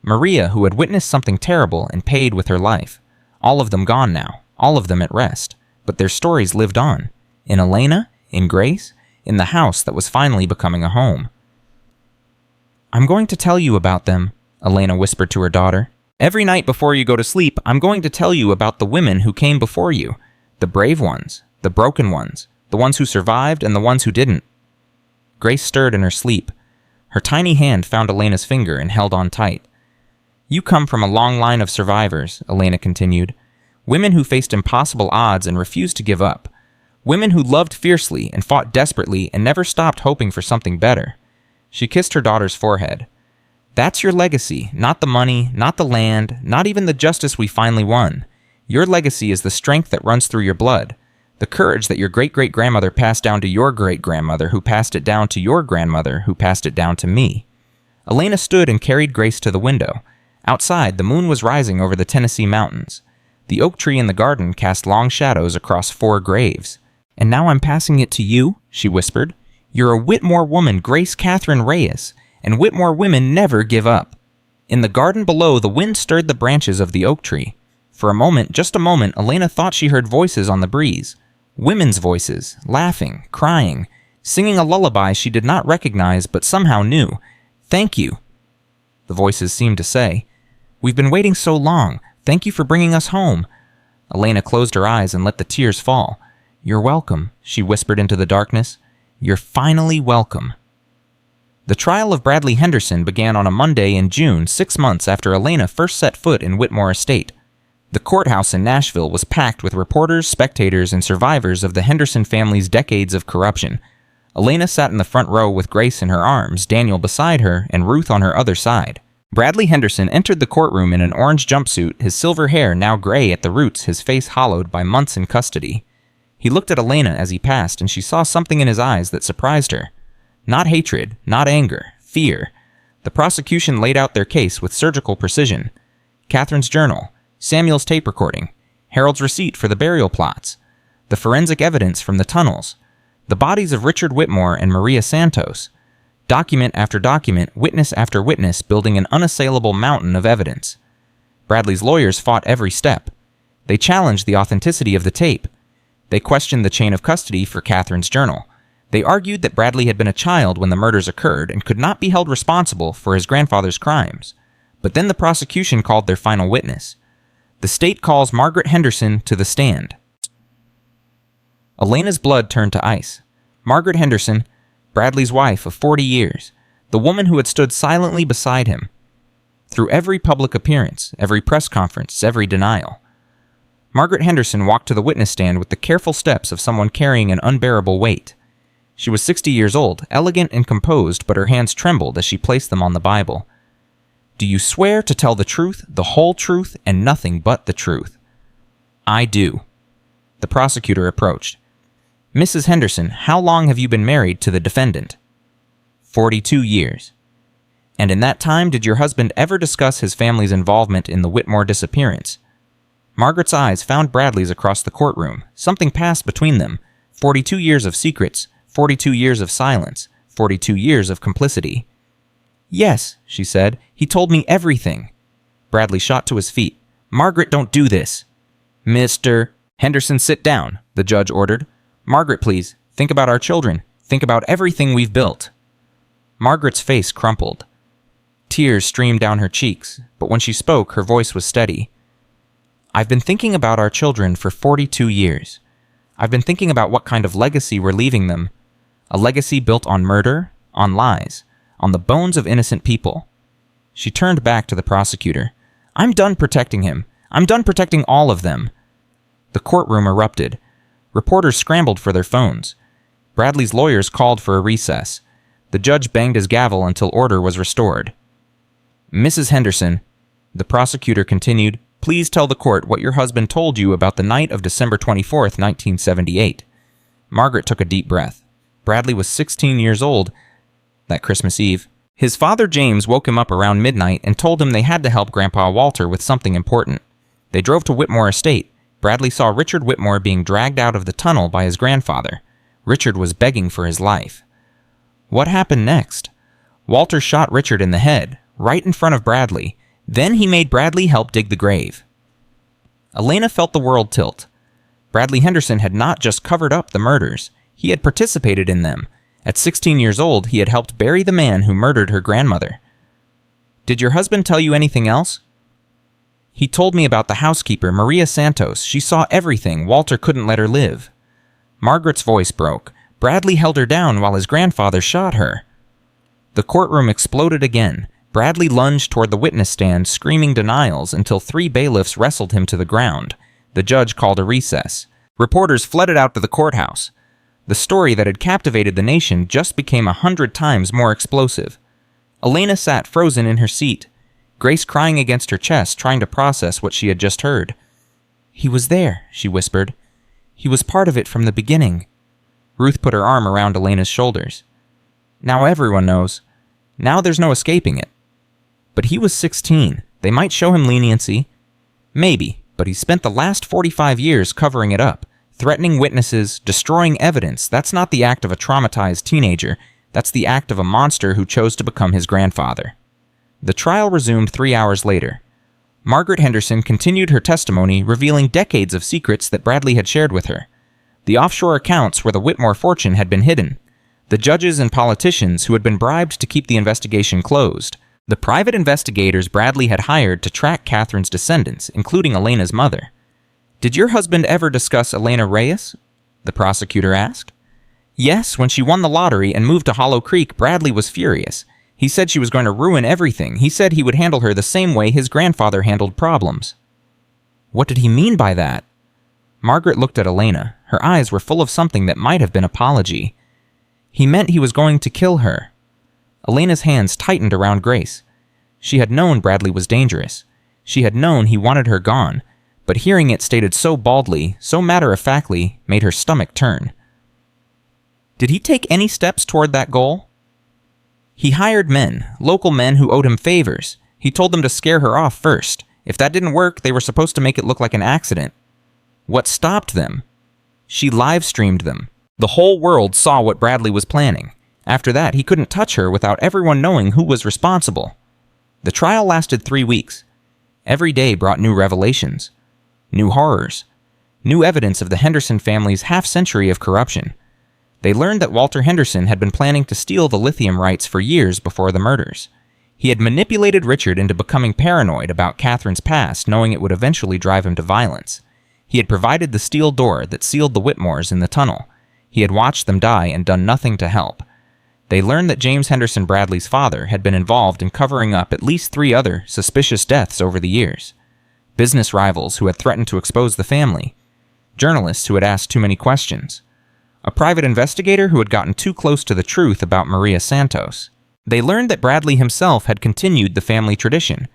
Maria, who had witnessed something terrible and paid with her life. All of them gone now, all of them at rest. But their stories lived on. In Elena, in Grace, in the house that was finally becoming a home. "I'm going to tell you about them," Elena whispered to her daughter. "Every night before you go to sleep, I'm going to tell you about the women who came before you. The brave ones, the broken ones, the ones who survived and the ones who didn't." Grace stirred in her sleep. Her tiny hand found Elena's finger and held on tight. "You come from a long line of survivors," Elena continued. "Women who faced impossible odds and refused to give up. Women who loved fiercely and fought desperately and never stopped hoping for something better." She kissed her daughter's forehead. "That's your legacy, not the money, not the land, not even the justice we finally won. Your legacy is the strength that runs through your blood, the courage that your great-great-grandmother passed down to your great-grandmother, who passed it down to your grandmother, who passed it down to me." Elena stood and carried Grace to the window. Outside, the moon was rising over the Tennessee mountains. The oak tree in the garden cast long shadows across 4 graves. "And now I'm passing it to you," she whispered. "You're a Whitmore woman, Grace Catherine Reyes, and Whitmore women never give up." In the garden below, the wind stirred the branches of the oak tree. For a moment, just a moment, Elena thought she heard voices on the breeze. Women's voices, laughing, crying, singing a lullaby she did not recognize but somehow knew. "Thank you," the voices seemed to say. "We've been waiting so long. Thank you for bringing us home." Elena closed her eyes and let the tears fall. "You're welcome," she whispered into the darkness. "You're finally welcome." The trial of Bradley Henderson began on a Monday in June, 6 months after Elena first set foot in Whitmore Estate. The courthouse in Nashville was packed with reporters, spectators, and survivors of the Henderson family's decades of corruption. Elena sat in the front row with Grace in her arms, Daniel beside her, and Ruth on her other side. Bradley Henderson entered the courtroom in an orange jumpsuit, his silver hair now gray at the roots, his face hollowed by months in custody. He looked at Elena as he passed, and she saw something in his eyes that surprised her. Not hatred, not anger, fear. The prosecution laid out their case with surgical precision. Catherine's journal, Samuel's tape recording, Harold's receipt for the burial plots, the forensic evidence from the tunnels, the bodies of Richard Whitmore and Maria Santos. Document after document, witness after witness, building an unassailable mountain of evidence. Bradley's lawyers fought every step. They challenged the authenticity of the tape. They questioned the chain of custody for Catherine's journal. They argued that Bradley had been a child when the murders occurred and could not be held responsible for his grandfather's crimes. But then the prosecution called their final witness. The state calls Margaret Henderson to the stand. Elena's blood turned to ice. Margaret Henderson, Bradley's wife of 40 years, the woman who had stood silently beside him through every public appearance, every press conference, every denial. Margaret Henderson walked to the witness stand with the careful steps of someone carrying an unbearable weight. She was 60 years old, elegant and composed, but her hands trembled as she placed them on the Bible. "Do you swear to tell the truth, the whole truth, and nothing but the truth?" "I do." The prosecutor approached. "Mrs. Henderson, how long have you been married to the defendant?" 42 years. "And in that time, did your husband ever discuss his family's involvement in the Whitmore disappearance?" Margaret's eyes found Bradley's across the courtroom. Something passed between them. 42 years of secrets, 42 years of silence, 42 years of complicity. "Yes," she said. "He told me everything." Bradley shot to his feet. "Margaret, don't do this." "Mr. Henderson, sit down," the judge ordered. "Margaret, please, think about our children. Think about everything we've built." Margaret's face crumpled. Tears streamed down her cheeks, but when she spoke, her voice was steady. "I've been thinking about our children for 42 years. I've been thinking about what kind of legacy we're leaving them. A legacy built on murder, on lies, on the bones of innocent people." She turned back to the prosecutor. "I'm done protecting him. I'm done protecting all of them." The courtroom erupted. Reporters scrambled for their phones. Bradley's lawyers called for a recess. The judge banged his gavel until order was restored. "Mrs. Henderson," the prosecutor continued, "please tell the court what your husband told you about the night of December 24th, 1978. Margaret took a deep breath. Bradley was 16 years old that Christmas Eve. His father James woke him up around midnight and told him they had to help Grandpa Walter with something important. They drove to Whitmore Estate. Bradley saw Richard Whitmore being dragged out of the tunnel by his grandfather. Richard was begging for his life. What happened next? Walter shot Richard in the head, right in front of Bradley. Then he made Bradley help dig the grave. Elena felt the world tilt. Bradley Henderson had not just covered up the murders. He had participated in them. At 16 years old, he had helped bury the man who murdered her grandmother. "Did your husband tell you anything else?" "He told me about the housekeeper, Maria Santos. She saw everything. Walter couldn't let her live." Margaret's voice broke. Bradley held her down while his grandfather shot her. The courtroom exploded again. Bradley lunged toward the witness stand, screaming denials until 3 bailiffs wrestled him to the ground. The judge called a recess. Reporters flooded out to the courthouse. The story that had captivated the nation just became 100 times more explosive. Elena sat frozen in her seat, Grace crying against her chest, trying to process what she had just heard. "He was there," she whispered. "He was part of it from the beginning." Ruth put her arm around Elena's shoulders. "Now everyone knows. Now there's no escaping it." "But he was 16. They might show him leniency." "Maybe, but he spent the last 45 years covering it up, threatening witnesses, destroying evidence. That's not the act of a traumatized teenager. That's the act of a monster who chose to become his grandfather." The trial resumed 3 hours later. Margaret Henderson continued her testimony, revealing decades of secrets that Bradley had shared with her. The offshore accounts where the Whitmore fortune had been hidden. The judges and politicians who had been bribed to keep the investigation closed. The private investigators Bradley had hired to track Catherine's descendants, including Elena's mother. "Did your husband ever discuss Elena Reyes?" the prosecutor asked. "Yes, when she won the lottery and moved to Hollow Creek, Bradley was furious. He said she was going to ruin everything. He said he would handle her the same way his grandfather handled problems." "What did he mean by that?" Margaret looked at Elena. Her eyes were full of something that might have been apology. "He meant he was going to kill her." Elena's hands tightened around Grace. She had known Bradley was dangerous. She had known he wanted her gone, but hearing it stated so baldly, so matter-of-factly, made her stomach turn. "Did he take any steps toward that goal?" "He hired men, local men who owed him favors. He told them to scare her off first. If that didn't work, they were supposed to make it look like an accident." "What stopped them?" "She live-streamed them. The whole world saw what Bradley was planning. After that, he couldn't touch her without everyone knowing who was responsible." The trial lasted 3 weeks. Every day brought new revelations, new horrors, new evidence of the Henderson family's half-century of corruption. They learned that Walter Henderson had been planning to steal the lithium rights for years before the murders. He had manipulated Richard into becoming paranoid about Catherine's past, knowing it would eventually drive him to violence. He had provided the steel door that sealed the Whitmores in the tunnel. He had watched them die and done nothing to help. They learned that James Henderson Bradley's father had been involved in covering up at least 3 other suspicious deaths over the years. Business rivals who had threatened to expose the family. Journalists who had asked too many questions. a private investigator who had gotten too close to the truth about Maria Santos. They learned that Bradley himself had continued the family tradition,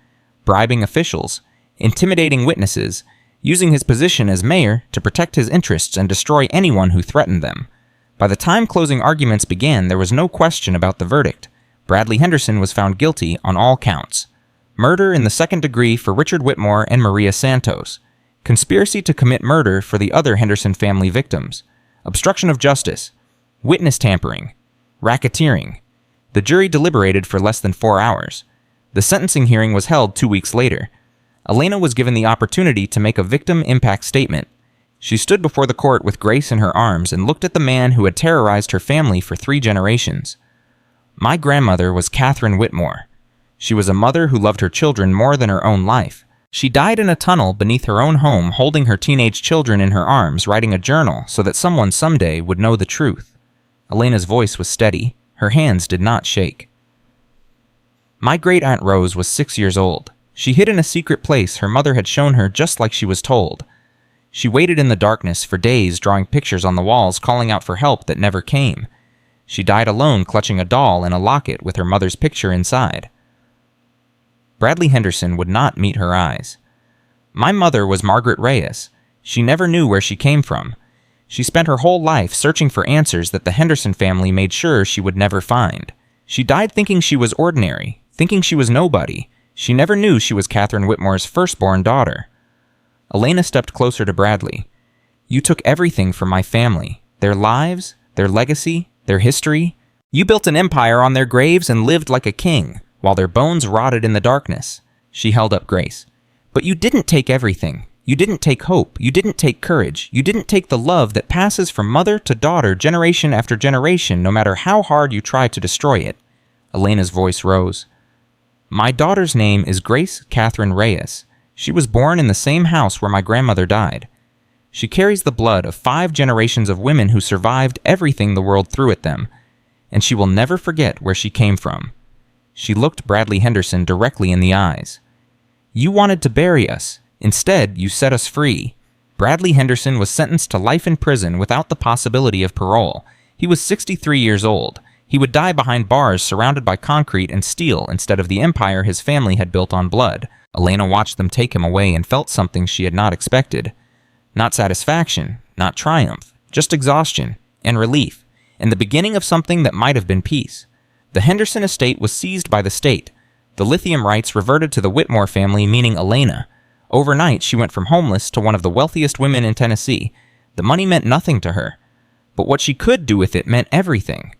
bribing officials, intimidating witnesses, using his position as mayor to protect his interests and destroy anyone who threatened them. By the time closing arguments began, there was no question about the verdict. Bradley Henderson was found guilty on all counts. Murder in the second degree for Richard Whitmore and Maria Santos. Conspiracy to commit murder for the other Henderson family victims. Obstruction of justice. Witness tampering. Racketeering. The jury deliberated for less than 4 hours. The sentencing hearing was held 2 weeks later. Elena was given the opportunity to make a victim impact statement. She stood before the court with Grace in her arms and looked at the man who had terrorized her family for 3 generations. My grandmother was Catherine Whitmore. She was a mother who loved her children more than her own life. She died in a tunnel beneath her own home, holding her teenage children in her arms, writing a journal so that someone someday would know the truth. Elena's voice was steady. Her hands did not shake. My great-aunt Rose was 6 years old. She hid in a secret place her mother had shown her just like she was told. She waited in the darkness for days, drawing pictures on the walls, calling out for help that never came. She died alone, clutching a doll and a locket with her mother's picture inside. Bradley Henderson would not meet her eyes. My mother was Margaret Reyes. She never knew where she came from. She spent her whole life searching for answers that the Henderson family made sure she would never find. She died thinking she was ordinary, thinking she was nobody. She never knew she was Catherine Whitmore's firstborn daughter. Elena stepped closer to Bradley. You took everything from my family. Their lives, their legacy, their history. You built an empire on their graves and lived like a king, while their bones rotted in the darkness. She held up Grace. But you didn't take everything. You didn't take hope. You didn't take courage. You didn't take the love that passes from mother to daughter, generation after generation, no matter how hard you try to destroy it. Elena's voice rose. My daughter's name is Grace Catherine Reyes. She was born in the same house where my grandmother died. She carries the blood of 5 generations of women who survived everything the world threw at them, and she will never forget where she came from. She looked Bradley Henderson directly in the eyes. You wanted to bury us. Instead, you set us free. Bradley Henderson was sentenced to life in prison without the possibility of parole. He was 63 years old. He would die behind bars surrounded by concrete and steel instead of the empire his family had built on blood. Elena watched them take him away and felt something she had not expected. Not satisfaction, not triumph, just exhaustion and relief, and the beginning of something that might have been peace. The Henderson estate was seized by the state. The lithium rights reverted to the Whitmore family, meaning Elena. Overnight, she went from homeless to one of the wealthiest women in Tennessee. The money meant nothing to her, but what she could do with it meant everything.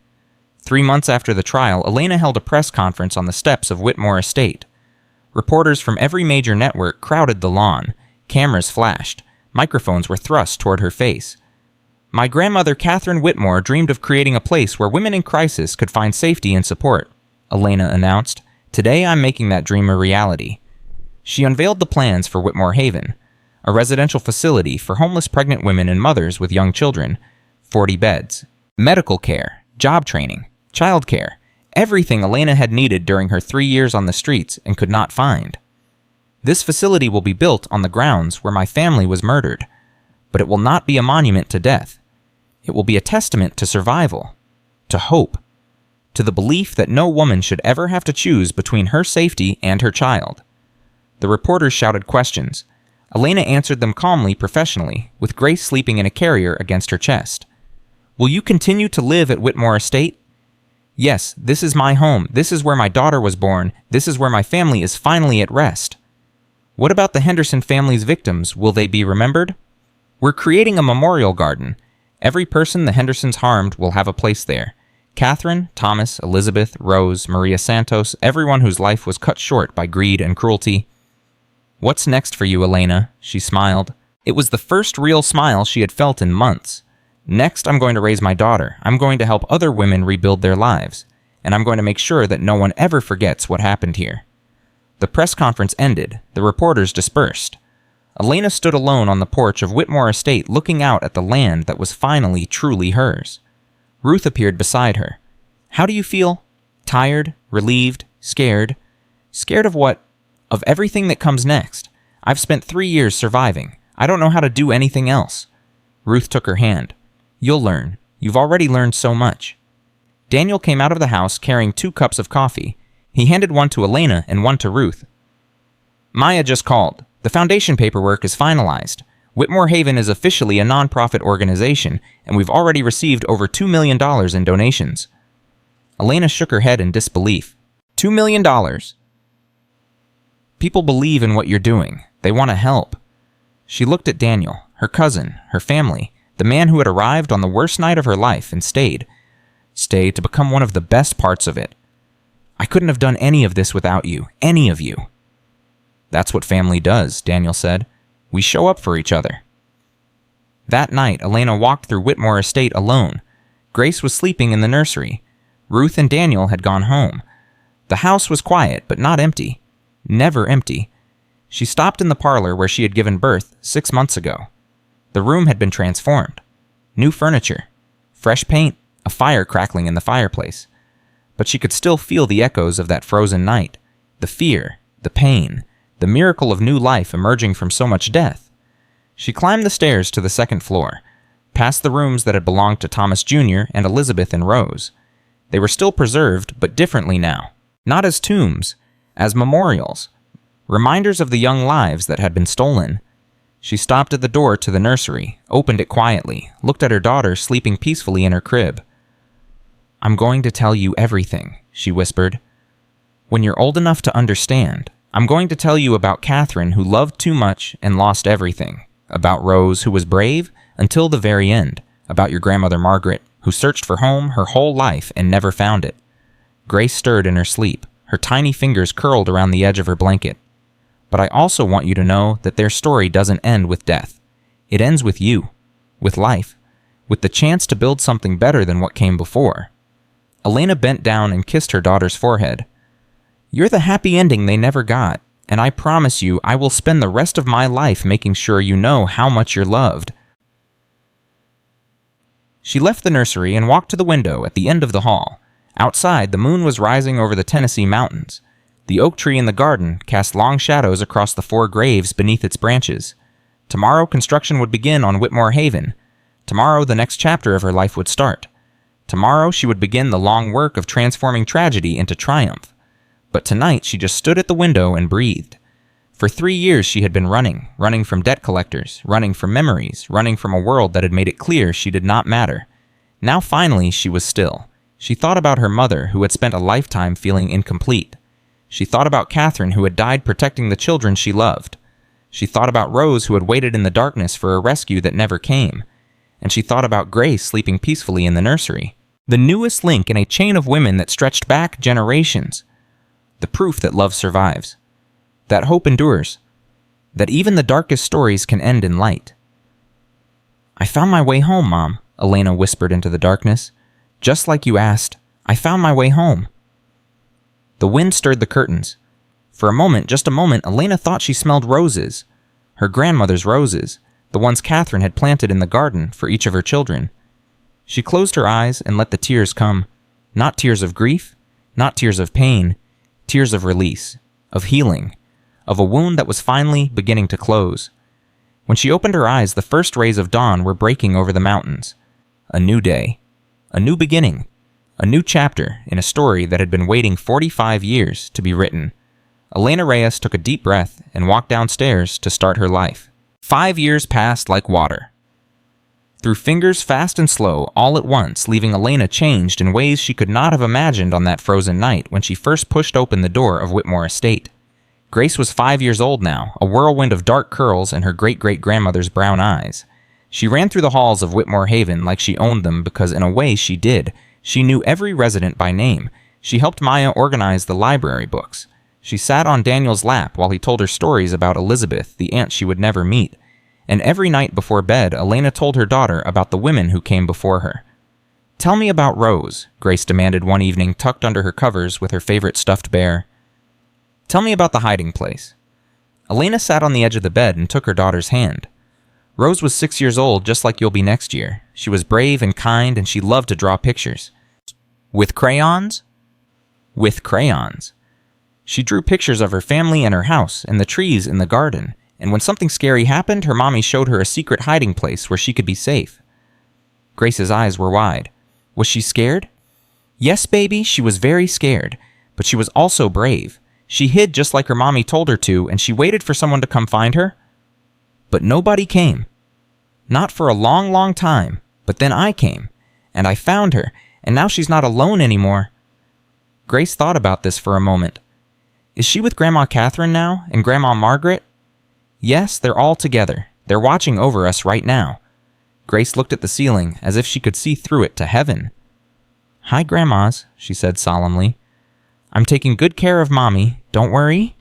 3 months after the trial, Elena held a press conference on the steps of Whitmore Estate. Reporters from every major network crowded the lawn. Cameras flashed. Microphones were thrust toward her face. My grandmother Catherine Whitmore dreamed of creating a place where women in crisis could find safety and support, Elena announced. Today I'm making that dream a reality. She unveiled the plans for Whitmore Haven, a residential facility for homeless pregnant women and mothers with young children, 40 beds, medical care, job training, child care, everything Elena had needed during her 3 years on the streets and could not find. This facility will be built on the grounds where my family was murdered, but it will not be a monument to death. It will be a testament to survival, to hope, to the belief that no woman should ever have to choose between her safety and her child. The reporters shouted questions. Elena answered them calmly, professionally, with Grace sleeping in a carrier against her chest. Will you continue to live at Whitmore Estate? Yes, this is my home. This is where my daughter was born. This is where my family is finally at rest. What about the Henderson family's victims? Will they be remembered? We're creating a memorial garden. Every person the Hendersons harmed will have a place there. Catherine, Thomas, Elizabeth, Rose, Maria Santos, everyone whose life was cut short by greed and cruelty. What's next for you, Elena? She smiled. It was the first real smile she had felt in months. Next, I'm going to raise my daughter. I'm going to help other women rebuild their lives. And I'm going to make sure that no one ever forgets what happened here. The press conference ended. The reporters dispersed. Elena stood alone on the porch of Whitmore Estate looking out at the land that was finally truly hers. Ruth appeared beside her. How do you feel? Tired? Relieved? Scared? Scared of what? Of everything that comes next. I've spent 3 years surviving. I don't know how to do anything else. Ruth took her hand. You'll learn. You've already learned so much." Daniel came out of the house carrying 2 cups of coffee. He handed one to Elena and one to Ruth. "Maya just called. The foundation paperwork is finalized. Whitmore Haven is officially a non-profit organization, and we've already received over $2 million in donations." Elena shook her head in disbelief. $2 million? People believe in what you're doing. They want to help. She looked at Daniel, her cousin, her family, the man who had arrived on the worst night of her life and stayed to become one of the best parts of it. "I couldn't have done any of this without you, any of you." "That's what family does," Daniel said. "We show up for each other." That night, Elena walked through Whitmore Estate alone. Grace was sleeping in the nursery. Ruth and Daniel had gone home. The house was quiet, but not empty. Never empty. She stopped in the parlor where she had given birth 6 months ago. The room had been transformed. New furniture, fresh paint, a fire crackling in the fireplace. But she could still feel the echoes of that frozen night, the fear, the pain, the miracle of new life emerging from so much death. She climbed the stairs to the 2nd floor, past the rooms that had belonged to Thomas Jr. and Elizabeth and Rose. They were still preserved, but differently now. Not as tombs, as memorials, reminders of the young lives that had been stolen. She stopped at the door to the nursery, opened it quietly, looked at her daughter sleeping peacefully in her crib. "I'm going to tell you everything," she whispered. "When you're old enough to understand, I'm going to tell you about Catherine, who loved too much and lost everything, about Rose, who was brave until the very end, about your grandmother Margaret, who searched for home her whole life and never found it." Grace stirred in her sleep, her tiny fingers curled around the edge of her blanket. "But I also want you to know that their story doesn't end with death. It ends with you, with life, with the chance to build something better than what came before." Elena bent down and kissed her daughter's forehead. "You're the happy ending they never got, and I promise you I will spend the rest of my life making sure you know how much you're loved." She left the nursery and walked to the window at the end of the hall. Outside, the moon was rising over the Tennessee mountains. The oak tree in the garden cast long shadows across the 4 graves beneath its branches. Tomorrow, construction would begin on Whitmore Haven. Tomorrow, the next chapter of her life would start. Tomorrow, she would begin the long work of transforming tragedy into triumph. But tonight, she just stood at the window and breathed. For 3 years, she had been running from debt collectors, running from memories, running from a world that had made it clear she did not matter. Now, finally, she was still. She thought about her mother, who had spent a lifetime feeling incomplete. She thought about Catherine, who had died protecting the children she loved. She thought about Rose, who had waited in the darkness for a rescue that never came. And she thought about Grace sleeping peacefully in the nursery. The newest link in a chain of women that stretched back generations. The proof that love survives. That hope endures. That even the darkest stories can end in light. "I found my way home, Mom," Elena whispered into the darkness. "Just like you asked, I found my way home." The wind stirred the curtains. For a moment, just a moment, Elena thought she smelled roses. Her grandmother's roses, the ones Catherine had planted in the garden for each of her children. She closed her eyes and let the tears come. Not tears of grief, not tears of pain, tears of release, of healing, of a wound that was finally beginning to close. When she opened her eyes, the first rays of dawn were breaking over the mountains. A new day, a new beginning, a new chapter in a story that had been waiting 45 years to be written. Elena Reyes took a deep breath and walked downstairs to start her life. 5 years passed like water. Through fingers fast and slow, all at once, leaving Elena changed in ways she could not have imagined on that frozen night when she first pushed open the door of Whitmore Estate. Grace was 5 years old now, a whirlwind of dark curls in her great-great-grandmother's brown eyes. She ran through the halls of Whitmore Haven like she owned them because in a way she did. She knew every resident by name. She helped Maya organize the library books. She sat on Daniel's lap while he told her stories about Elizabeth, the aunt she would never meet. And every night before bed, Elena told her daughter about the women who came before her. "Tell me about Rose," Grace demanded one evening, tucked under her covers with her favorite stuffed bear. "Tell me about the hiding place." Elena sat on the edge of the bed and took her daughter's hand. "Rose was 6 years old, just like you'll be next year. She was brave and kind, and she loved to draw pictures." "With crayons?" "With crayons." She drew pictures of her family and her house and the trees in the garden. And when something scary happened, her mommy showed her a secret hiding place where she could be safe. Grace's eyes were wide. Was she scared? Yes, baby, she was very scared, but she was also brave. She hid just like her mommy told her to, and she waited for someone to come find her. But nobody came. Not for a long, long time, but then I came, and I found her, and now she's not alone anymore. Grace thought about this for a moment. Is she with Grandma Catherine now, and Grandma Margaret? Yes, they're all together. They're watching over us right now. Grace looked at the ceiling as if she could see through it to heaven. Hi, Grandmas, she said solemnly. I'm taking good care of Mommy, don't worry.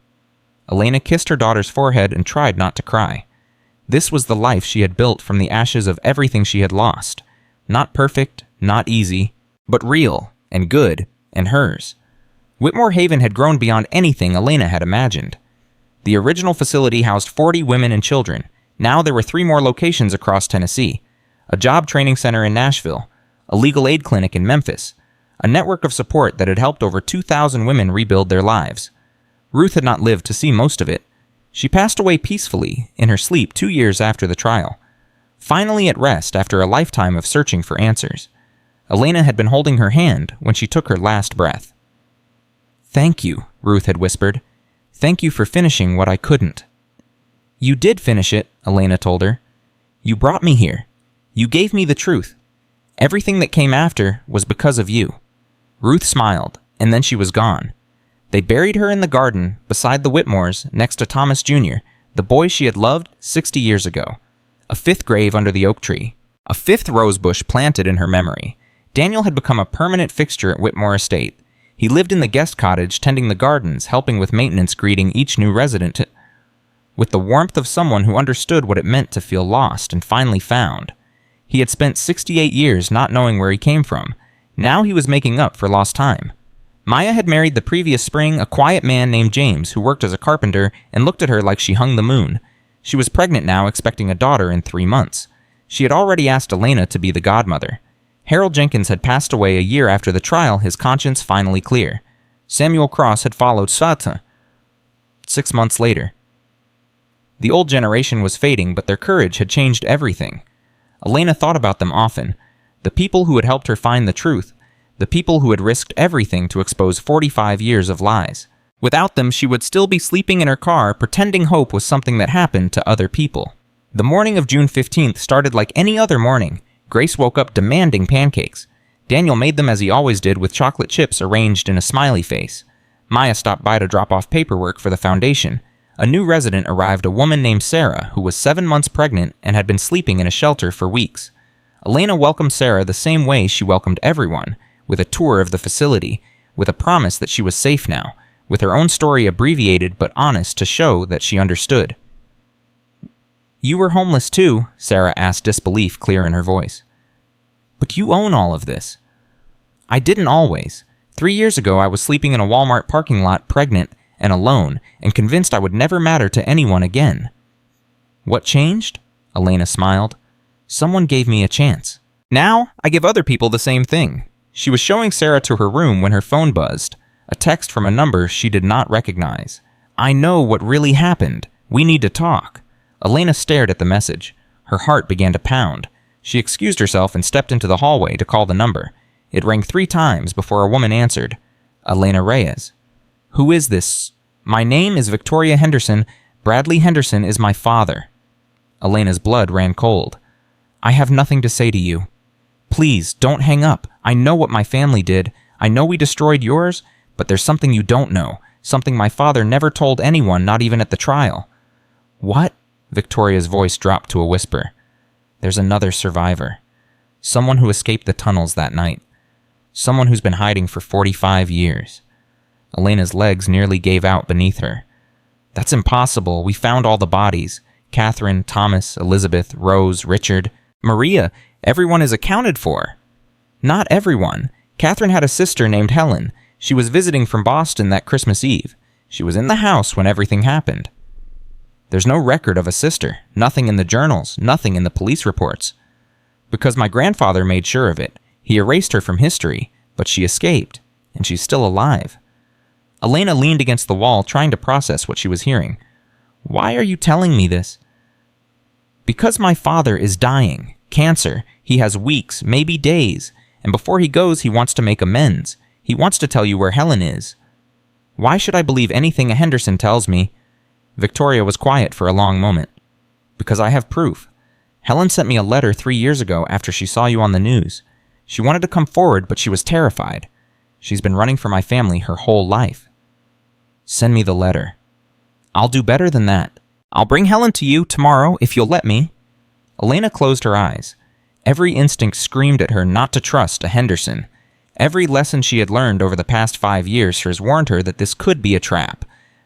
Elena kissed her daughter's forehead and tried not to cry. This was the life she had built from the ashes of everything she had lost. Not perfect, not easy, but real and good and hers. Whitmore Haven had grown beyond anything Elena had imagined. The original facility housed 40 women and children. Now there were 3 more locations across Tennessee. A job training center in Nashville, a legal aid clinic in Memphis, a network of support that had helped over 2,000 women rebuild their lives. Ruth had not lived to see most of it. She passed away peacefully in her sleep 2 years after the trial, finally at rest after a lifetime of searching for answers. Elena had been holding her hand when she took her last breath. Thank you, Ruth had whispered. Thank you for finishing what I couldn't. You did finish it, Elena told her. You brought me here. You gave me the truth. Everything that came after was because of you. Ruth smiled, and then she was gone. They buried her in the garden beside the Whitmores next to Thomas Jr., the boy she had loved 60 years ago. A 5th grave under the oak tree. A 5th rose bush planted in her memory. Daniel had become a permanent fixture at Whitmore Estate. He lived in the guest cottage, tending the gardens, helping with maintenance, greeting each new resident with the warmth of someone who understood what it meant to feel lost and finally found. He had spent 68 years not knowing where he came from. Now he was making up for lost time. Maya had married the previous spring a quiet man named James who worked as a carpenter and looked at her like she hung the moon. She was pregnant now, expecting a daughter in 3 months. She had already asked Elena to be the godmother. Harold Jenkins had passed away a year after the trial, his conscience finally clear. Samuel Cross had followed Sata 6 months later. The old generation was fading, but their courage had changed everything. Elena thought about them often. The people who had helped her find the truth. The people who had risked everything to expose 45 years of lies. Without them, she would still be sleeping in her car, pretending hope was something that happened to other people. The morning of June 15th started like any other morning. Grace woke up demanding pancakes. Daniel made them as he always did, with chocolate chips arranged in a smiley face. Maya stopped by to drop off paperwork for the foundation. A new resident arrived, a woman named Sarah, who was 7 months pregnant and had been sleeping in a shelter for weeks. Elena welcomed Sarah the same way she welcomed everyone, with a tour of the facility, with a promise that she was safe now, with her own story abbreviated but honest to show that she understood. You were homeless too, Sarah asked, disbelief clear in her voice. But you own all of this. I didn't always. 3 years ago I was sleeping in a Walmart parking lot, pregnant and alone, and convinced I would never matter to anyone again. What changed? Elena smiled. Someone gave me a chance. Now, I give other people the same thing. She was showing Sarah to her room when her phone buzzed, a text from a number she did not recognize. I know what really happened. We need to talk. Elena stared at the message. Her heart began to pound. She excused herself and stepped into the hallway to call the number. It rang 3 times before a woman answered. Elena Reyes. Who is this? My name is Victoria Henderson. Bradley Henderson is my father. Elena's blood ran cold. I have nothing to say to you. Please, don't hang up. I know what my family did. I know we destroyed yours, but there's something you don't know. Something my father never told anyone, not even at the trial. What? Victoria's voice dropped to a whisper. There's another survivor. Someone who escaped the tunnels that night. Someone who's been hiding for 45 years. Elena's legs nearly gave out beneath her. That's impossible. We found all the bodies. Catherine, Thomas, Elizabeth, Rose, Richard, Maria. Everyone is accounted for. Not everyone. Catherine had a sister named Helen. She was visiting from Boston that Christmas Eve. She was in the house when everything happened. There's no record of a sister. Nothing in the journals. Nothing in the police reports. Because my grandfather made sure of it. He erased her from history, but she escaped, and she's still alive. Elena leaned against the wall, trying to process what she was hearing. Why are you telling me this? Because my father is dying. Cancer. He has weeks, maybe days. And before he goes, he wants to make amends. He wants to tell you where Helen is. Why should I believe anything a Henderson tells me? Victoria was quiet for a long moment. Because I have proof. Helen sent me a letter 3 years ago after she saw you on the news. She wanted to come forward, but she was terrified. She's been running for my family her whole life. Send me the letter. I'll do better than that. I'll bring Helen to you tomorrow if you'll let me. Elena closed her eyes. Every instinct screamed at her not to trust a Henderson. Every lesson she had learned over the past 5 years has warned her that this could be a trap.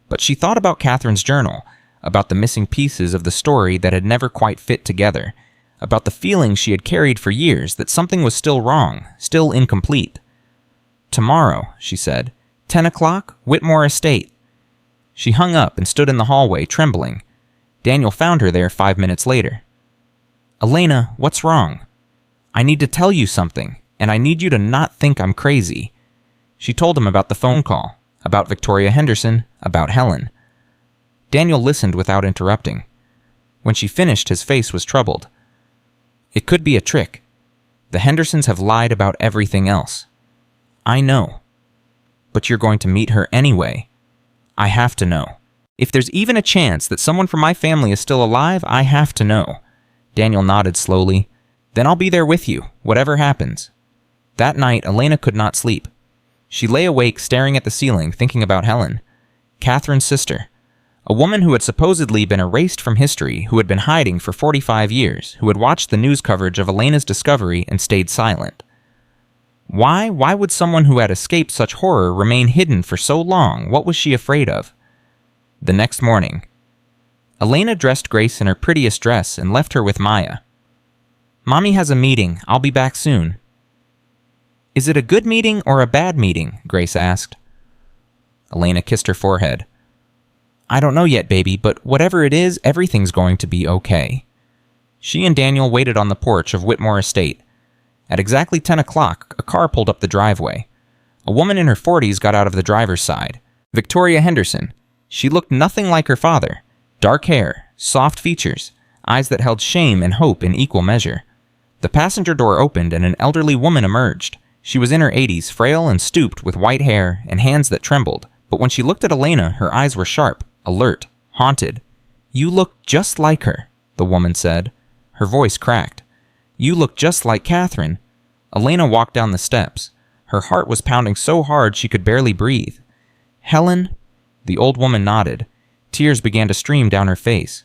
But she thought about Catherine's journal, about the missing pieces of the story that had never quite fit together, about the feeling she had carried for years that something was still wrong, still incomplete. Tomorrow, she said. 10 o'clock, Whitmore Estate. She hung up and stood in the hallway, trembling. Daniel found her there 5 minutes later. Elena, what's wrong? I need to tell you something, and I need you to not think I'm crazy. She told him about the phone call, about Victoria Henderson, about Helen. Daniel listened without interrupting. When she finished, his face was troubled. It could be a trick. The Hendersons have lied about everything else. I know. But you're going to meet her anyway. I have to know. If there's even a chance that someone from my family is still alive, I have to know. Daniel nodded slowly. Then I'll be there with you, whatever happens. That night, Elena could not sleep. She lay awake staring at the ceiling, thinking about Helen, Catherine's sister, a woman who had supposedly been erased from history, who had been hiding for 45 years, who had watched the news coverage of Elena's discovery and stayed silent. Why would someone who had escaped such horror remain hidden for so long? What was she afraid of? The next morning, Elena dressed Grace in her prettiest dress and left her with Maya. Mommy has a meeting. I'll be back soon. Is it a good meeting or a bad meeting? Grace asked. Elena kissed her forehead. I don't know yet, baby, but whatever it is, everything's going to be okay. She and Daniel waited on the porch of Whitmore Estate. At exactly 10 o'clock, a car pulled up the driveway. A woman in her 40s got out of the driver's side. Victoria Henderson. She looked nothing like her father. Dark hair, soft features, eyes that held shame and hope in equal measure. The passenger door opened and an elderly woman emerged. She was in her 80s, frail and stooped, with white hair and hands that trembled. But when she looked at Elena, her eyes were sharp, alert, haunted. You look just like her, the woman said. Her voice cracked. You look just like Catherine. Elena walked down the steps. Her heart was pounding so hard she could barely breathe. Helen? The old woman nodded. Tears began to stream down her face.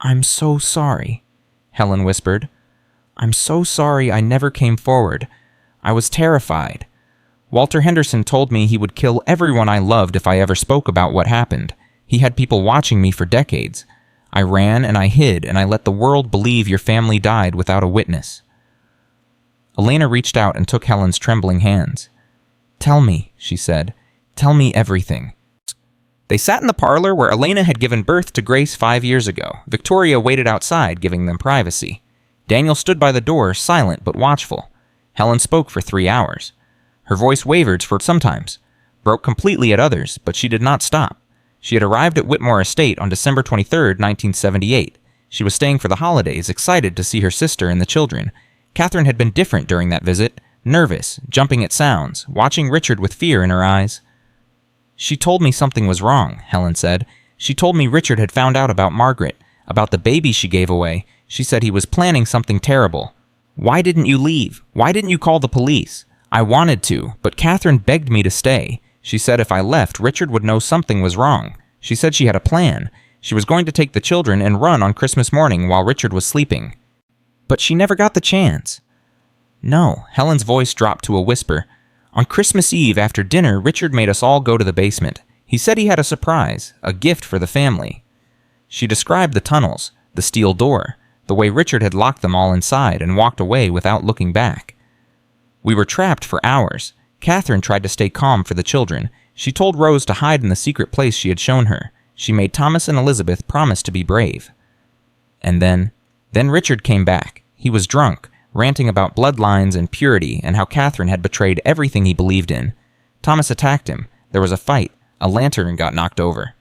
I'm so sorry, Helen whispered. I'm so sorry I never came forward. I was terrified. Walter Henderson told me he would kill everyone I loved if I ever spoke about what happened. He had people watching me for decades. I ran and I hid and I let the world believe your family died without a witness. Elena reached out and took Helen's trembling hands. Tell me, she said. Tell me everything. They sat in the parlor where Elena had given birth to Grace 5 years ago. Victoria waited outside, giving them privacy. Daniel stood by the door, silent but watchful. Helen spoke for 3 hours. Her voice wavered for sometimes, broke completely at others, but she did not stop. She had arrived at Whitmore Estate on December 23, 1978. She was staying for the holidays, excited to see her sister and the children. Catherine had been different during that visit, nervous, jumping at sounds, watching Richard with fear in her eyes. She told me something was wrong, Helen said. She told me Richard had found out about Margaret, about the baby she gave away. She said he was planning something terrible. Why didn't you leave? Why didn't you call the police? I wanted to, but Catherine begged me to stay. She said if I left, Richard would know something was wrong. She said she had a plan. She was going to take the children and run on Christmas morning while Richard was sleeping. But she never got the chance. No, Helen's voice dropped to a whisper. On Christmas Eve after dinner, Richard made us all go to the basement. He said he had a surprise, a gift for the family. She described the tunnels, the steel door, the way Richard had locked them all inside and walked away without looking back. We were trapped for hours. Catherine tried to stay calm for the children. She told Rose to hide in the secret place she had shown her. She made Thomas and Elizabeth promise to be brave. And then Richard came back. He was drunk, ranting about bloodlines and purity and how Catherine had betrayed everything he believed in. Thomas attacked him. There was a fight. A lantern got knocked over.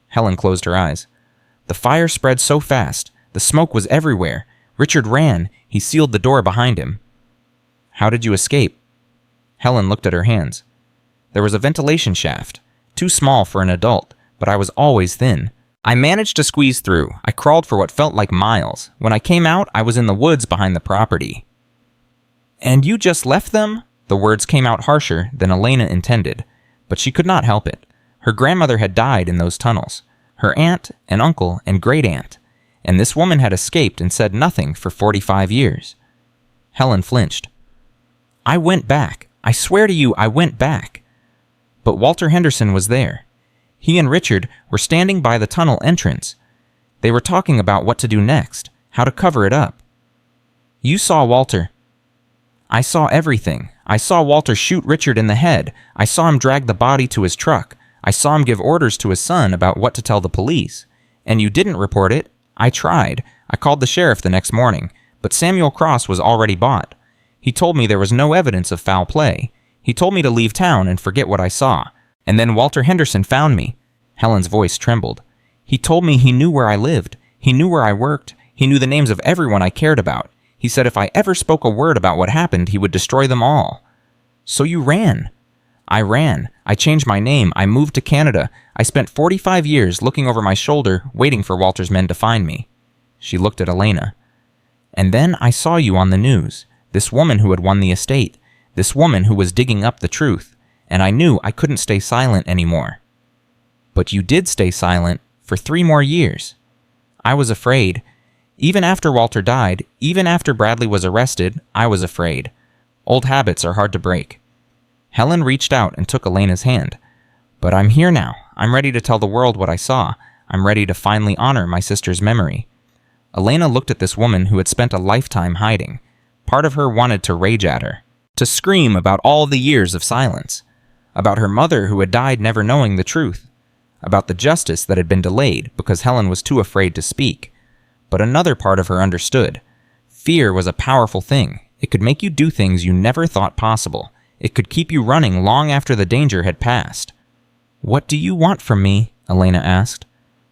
Helen closed her eyes. The fire spread so fast. The smoke was everywhere. Richard ran. He sealed the door behind him. How did you escape? Helen looked at her hands. There was a ventilation shaft, too small for an adult, but I was always thin. I managed to squeeze through. I crawled for what felt like miles. When I came out, I was in the woods behind the property. And you just left them? The words came out harsher than Elena intended, but she could not help it. Her grandmother had died in those tunnels, her aunt and uncle and great-aunt, and this woman had escaped and said nothing for 45 years. Helen flinched. I went back. I swear to you, I went back. But Walter Henderson was there. He and Richard were standing by the tunnel entrance. They were talking about what to do next, how to cover it up. You saw Walter. I saw everything. I saw Walter shoot Richard in the head. I saw him drag the body to his truck. I saw him give orders to his son about what to tell the police. And you didn't report it. I tried. I called the sheriff the next morning, but Samuel Cross was already bought. He told me there was no evidence of foul play. He told me to leave town and forget what I saw. And then Walter Henderson found me. Helen's voice trembled. He told me he knew where I lived. He knew where I worked. He knew the names of everyone I cared about. He said if I ever spoke a word about what happened, he would destroy them all. So you ran. I ran. I changed my name. I moved to Canada. I spent 45 years looking over my shoulder, waiting for Walter's men to find me. She looked at Elena. And then I saw you on the news. This woman who had won the estate. This woman who was digging up the truth. And I knew I couldn't stay silent anymore. But you did stay silent for 3 more years. I was afraid. Even after Walter died, even after Bradley was arrested, I was afraid. Old habits are hard to break. Helen reached out and took Elena's hand. But I'm here now. I'm ready to tell the world what I saw. I'm ready to finally honor my sister's memory. Elena looked at this woman who had spent a lifetime hiding. Part of her wanted to rage at her, to scream about all the years of silence, about her mother who had died never knowing the truth, about the justice that had been delayed because Helen was too afraid to speak. But another part of her understood. Fear was a powerful thing. It could make you do things you never thought possible. It could keep you running long after the danger had passed. What do you want from me? Elena asked.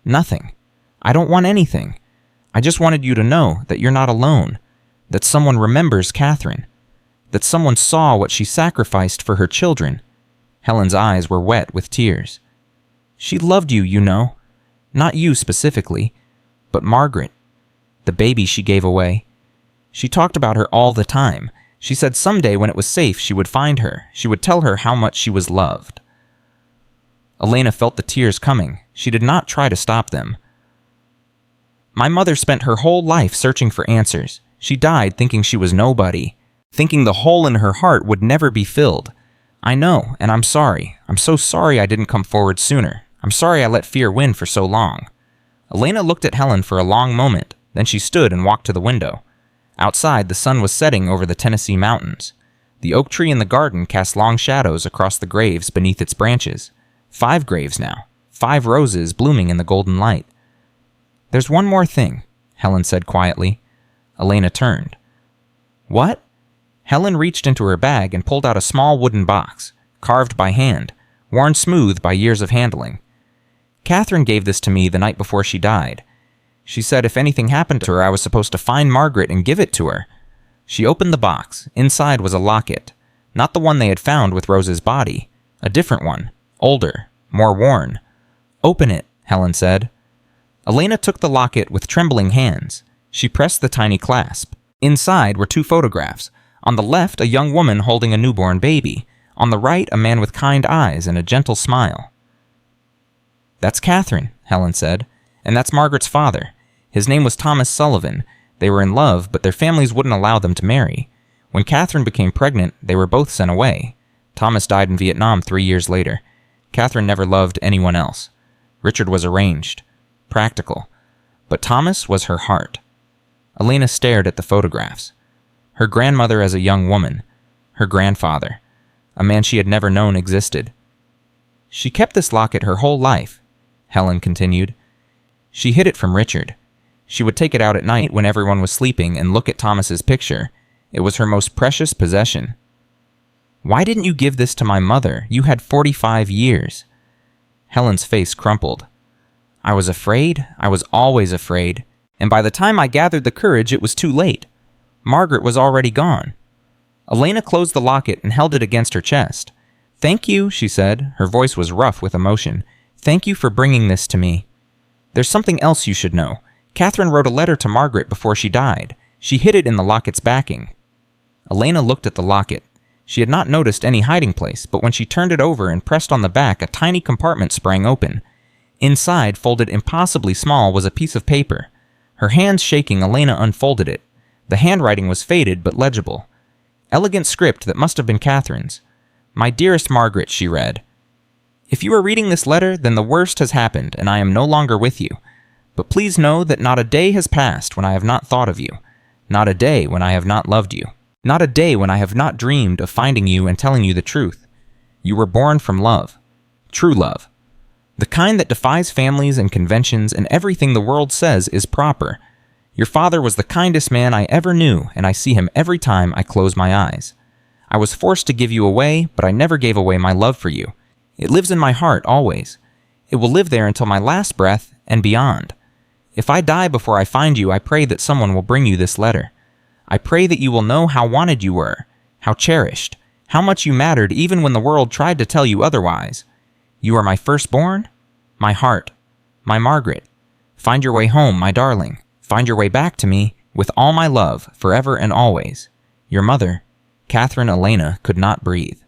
Nothing. I don't want anything. I just wanted you to know that you're not alone, that someone remembers Catherine, that someone saw what she sacrificed for her children. Helen's eyes were wet with tears. She loved you, you know. Not you specifically, but Margaret, the baby she gave away. She talked about her all the time. She said someday when it was safe she would find her. She would tell her how much she was loved. Elena felt the tears coming. She did not try to stop them. My mother spent her whole life searching for answers. She died thinking she was nobody, thinking the hole in her heart would never be filled. I know, and I'm sorry. I'm so sorry I didn't come forward sooner. I'm sorry I let fear win for so long. Elena looked at Helen for a long moment. Then she stood and walked to the window. Outside, the sun was setting over the Tennessee mountains. The oak tree in the garden cast long shadows across the graves beneath its branches. 5 graves now, 5 roses blooming in the golden light. There's one more thing, Helen said quietly. Elena turned. What? Helen reached into her bag and pulled out a small wooden box, carved by hand, worn smooth by years of handling. Catherine gave this to me the night before she died. She said if anything happened to her, I was supposed to find Margaret and give it to her. She opened the box. Inside was a locket. Not the one they had found with Rose's body. A different one. Older. More worn. Open it, Helen said. Elena took the locket with trembling hands. She pressed the tiny clasp. Inside were 2 photographs. On the left, a young woman holding a newborn baby. On the right, a man with kind eyes and a gentle smile. That's Catherine, Helen said. And that's Margaret's father. His name was Thomas Sullivan. They were in love, but their families wouldn't allow them to marry. When Catherine became pregnant, they were both sent away. Thomas died in Vietnam 3 years later. Catherine never loved anyone else. Richard was arranged, practical. But Thomas was her heart. Elena stared at the photographs. Her grandmother as a young woman. Her grandfather. A man she had never known existed. She kept this locket her whole life, Helen continued. She hid it from Richard. She would take it out at night when everyone was sleeping and look at Thomas's picture. It was her most precious possession. Why didn't you give this to my mother? You had 45 years. Helen's face crumpled. I was afraid. I was always afraid. and by the time I gathered the courage, it was too late. Margaret was already gone. Elena closed the locket and held it against her chest. "Thank you," she said. Her voice was rough with emotion. "Thank you for bringing this to me. There's something else you should know. Catherine wrote a letter to Margaret before she died. She hid it in the locket's backing." Elena looked at the locket. She had not noticed any hiding place, but when she turned it over and pressed on the back, a tiny compartment sprang open. Inside, folded impossibly small, was a piece of paper. Her hands shaking, Elena unfolded it. The handwriting was faded but legible. Elegant script that must have been Catherine's. "My dearest Margaret," she read. "If you are reading this letter, then the worst has happened, and I am no longer with you. But please know that not a day has passed when I have not thought of you. Not a day when I have not loved you. Not a day when I have not dreamed of finding you and telling you the truth. You were born from love. True love. The kind that defies families and conventions and everything the world says is proper. Your father was the kindest man I ever knew, and I see him every time I close my eyes. I was forced to give you away, but I never gave away my love for you. It lives in my heart always. It will live there until my last breath and beyond. If I die before I find you, I pray that someone will bring you this letter. I pray that you will know how wanted you were, how cherished, how much you mattered even when the world tried to tell you otherwise. You are my firstborn, my heart, my Margaret. Find your way home, my darling. Find your way back to me with all my love forever and always. Your mother." Catherine Elena could not breathe.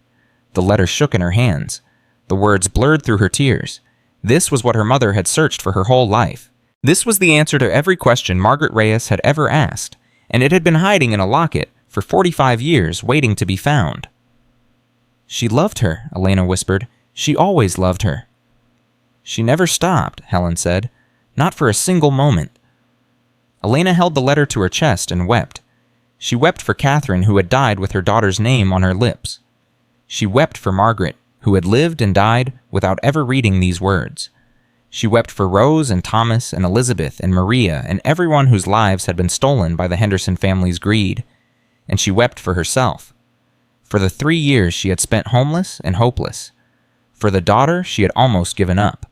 The letter shook in her hands. The words blurred through her tears. This was what her mother had searched for her whole life. This was the answer to every question Margaret Reyes had ever asked, and it had been hiding in a locket for 45 years, waiting to be found. "She loved her," Elena whispered. "She always loved her." "She never stopped," Helen said. "Not for a single moment." Elena held the letter to her chest and wept. She wept for Catherine, who had died with her daughter's name on her lips. She wept for Margaret, who had lived and died without ever reading these words. She wept for Rose and Thomas and Elizabeth and Maria and everyone whose lives had been stolen by the Henderson family's greed. And she wept for herself. For the 3 years she had spent homeless and hopeless. For the daughter she had almost given up.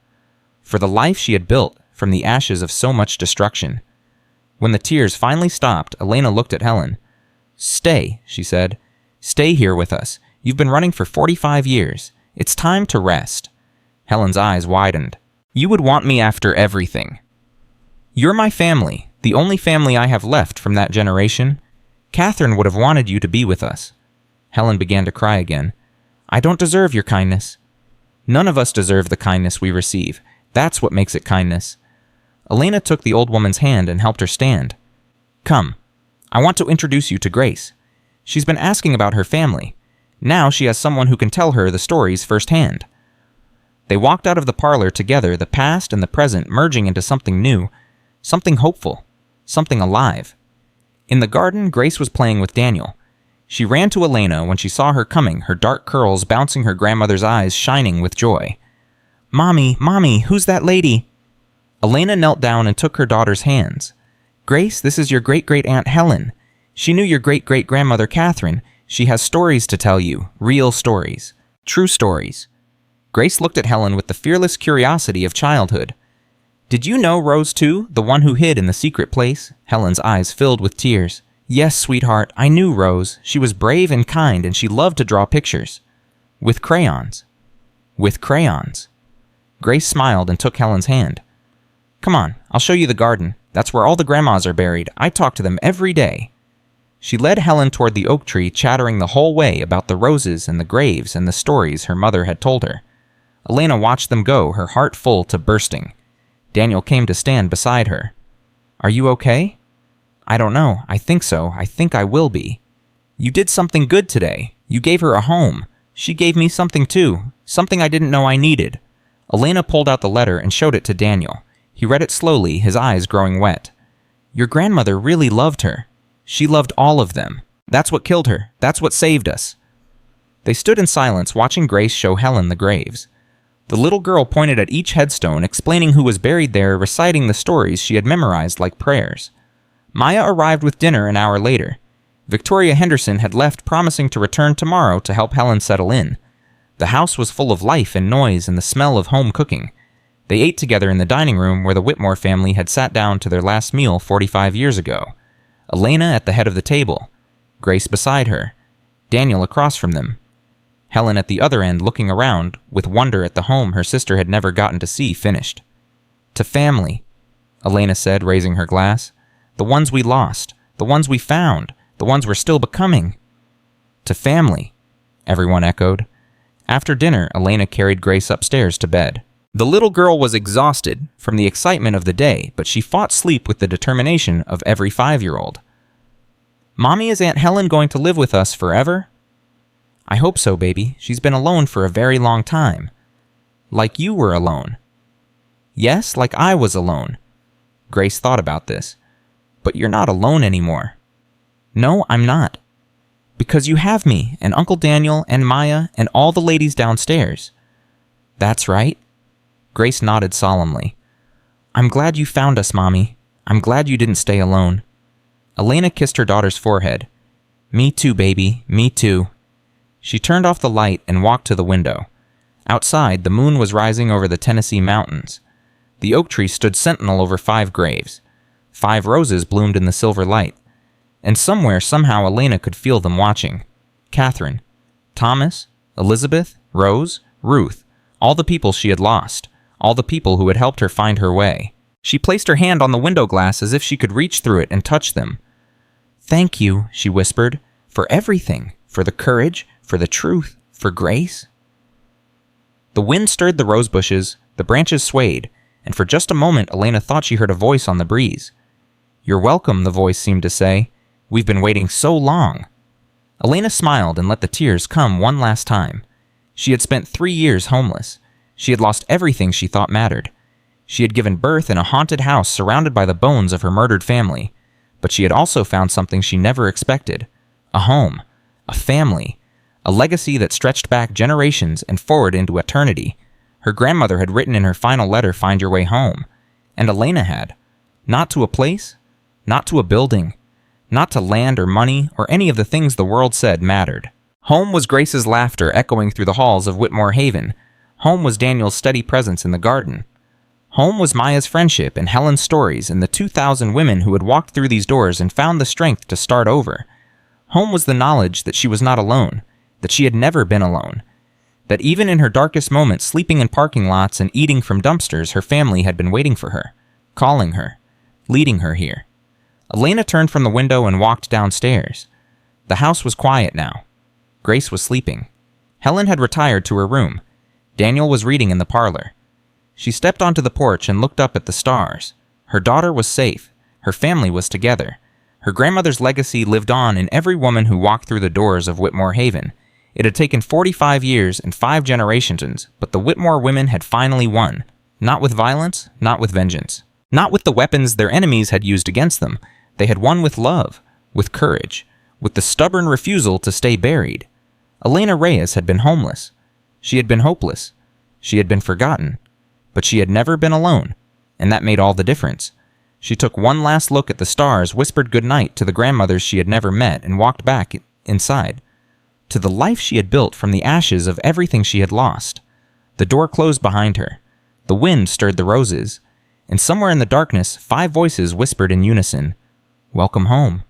For the life she had built from the ashes of so much destruction. When the tears finally stopped, Elena looked at Helen. "Stay," she said. "Stay here with us. You've been running for 45 years. It's time to rest." Helen's eyes widened. "You would want me after everything. You're my family, the only family I have left from that generation. Catherine would have wanted you to be with us." Helen began to cry again. "I don't deserve your kindness." "None of us deserve the kindness we receive. That's what makes it kindness." Elena took the old woman's hand and helped her stand. "Come. I want to introduce you to Grace. She's been asking about her family. Now she has someone who can tell her the stories firsthand." They walked out of the parlor together, the past and the present merging into something new, something hopeful, something alive. In the garden, Grace was playing with Daniel. She ran to Elena when she saw her coming, her dark curls bouncing, her grandmother's eyes shining with joy. "Mommy, Mommy, who's that lady?" Elena knelt down and took her daughter's hands. "Grace, this is your great-great-aunt Helen. She knew your great-great-grandmother Catherine. She has stories to tell you, real stories, true stories." Grace looked at Helen with the fearless curiosity of childhood. "Did you know Rose too, the one who hid in the secret place?" Helen's eyes filled with tears. "Yes, sweetheart, I knew Rose. She was brave and kind, and she loved to draw pictures. With crayons." "With crayons." Grace smiled and took Helen's hand. "Come on, I'll show you the garden. That's where all the grandmas are buried. I talk to them every day." She led Helen toward the oak tree, chattering the whole way about the roses and the graves and the stories her mother had told her. Elena watched them go, her heart full to bursting. Daniel came to stand beside her. "Are you okay?" "I don't know. I think so. I think I will be." "You did something good today. You gave her a home. She gave me something too, something I didn't know I needed." Elena pulled out the letter and showed it to Daniel. He read it slowly, his eyes growing wet. "Your grandmother really loved her. She loved all of them. That's what killed her. That's what saved us." They stood in silence, watching Grace show Helen the graves. The little girl pointed at each headstone, explaining who was buried there, reciting the stories she had memorized like prayers. Maya arrived with dinner an hour later. Victoria Henderson had left, promising to return tomorrow to help Helen settle in. The house was full of life and noise and the smell of home cooking. They ate together in the dining room where the Whitmore family had sat down to their last meal 45 years ago. Elena at the head of the table, Grace beside her, Daniel across from them, Helen at the other end looking around with wonder at the home her sister had never gotten to see finished. "To family," Elena said, raising her glass. "The ones we lost, the ones we found, the ones we're still becoming." "To family," everyone echoed. After dinner, Elena carried Grace upstairs to bed. The little girl was exhausted from the excitement of the day, but she fought sleep with the determination of every 5-year-old. "Mommy, is Aunt Helen going to live with us forever?" "I hope so, baby. She's been alone for a very long time." "Like you were alone." "Yes, like I was alone." Grace thought about this. "But you're not alone anymore." "No, I'm not. Because you have me, and Uncle Daniel, and Maya, and all the ladies downstairs." "That's right." Grace nodded solemnly. "I'm glad you found us, Mommy. I'm glad you didn't stay alone." Elena kissed her daughter's forehead. "Me too, baby. Me too." She turned off the light and walked to the window. Outside, the moon was rising over the Tennessee mountains. The oak tree stood sentinel over 5 graves. 5 roses bloomed in the silver light. And somewhere, somehow, Elena could feel them watching. Catherine, Thomas, Elizabeth, Rose, Ruth, all the people she had lost, all the people who had helped her find her way. She placed her hand on the window glass as if she could reach through it and touch them. "Thank you," she whispered, "for everything, for the courage, for the truth, for Grace." The wind stirred the rose bushes, the branches swayed, and for just a moment Elena thought she heard a voice on the breeze. "You're welcome," the voice seemed to say. "We've been waiting so long." Elena smiled and let the tears come one last time. She had spent 3 years homeless. She had lost everything she thought mattered. She had given birth in a haunted house surrounded by the bones of her murdered family. But she had also found something she never expected. A home. A family. A legacy that stretched back generations and forward into eternity. Her grandmother had written in her final letter, "Find your way home." And Elena had. Not to a place. Not to a building. Not to land or money or any of the things the world said mattered. Home was Grace's laughter echoing through the halls of Whitmore Haven. Home was Daniel's steady presence in the garden. Home was Maya's friendship and Helen's stories and the 2,000 women who had walked through these doors and found the strength to start over. Home was the knowledge that she was not alone, that she had never been alone, that even in her darkest moments, sleeping in parking lots and eating from dumpsters, her family had been waiting for her, calling her, leading her here. Elena turned from the window and walked downstairs. The house was quiet now. Grace was sleeping. Helen had retired to her room. Daniel was reading in the parlor. She stepped onto the porch and looked up at the stars. Her daughter was safe. Her family was together. Her grandmother's legacy lived on in every woman who walked through the doors of Whitmore Haven. It had taken 45 years and 5 generations, but the Whitmore women had finally won. Not with violence, not with vengeance. Not with the weapons their enemies had used against them. They had won with love, with courage, with the stubborn refusal to stay buried. Elena Reyes had been homeless. She had been hopeless. She had been forgotten. But she had never been alone, and that made all the difference. She took one last look at the stars, whispered goodnight to the grandmothers she had never met, and walked back inside, to the life she had built from the ashes of everything she had lost. The door closed behind her. The wind stirred the roses, and somewhere in the darkness, 5 voices whispered in unison, "Welcome home."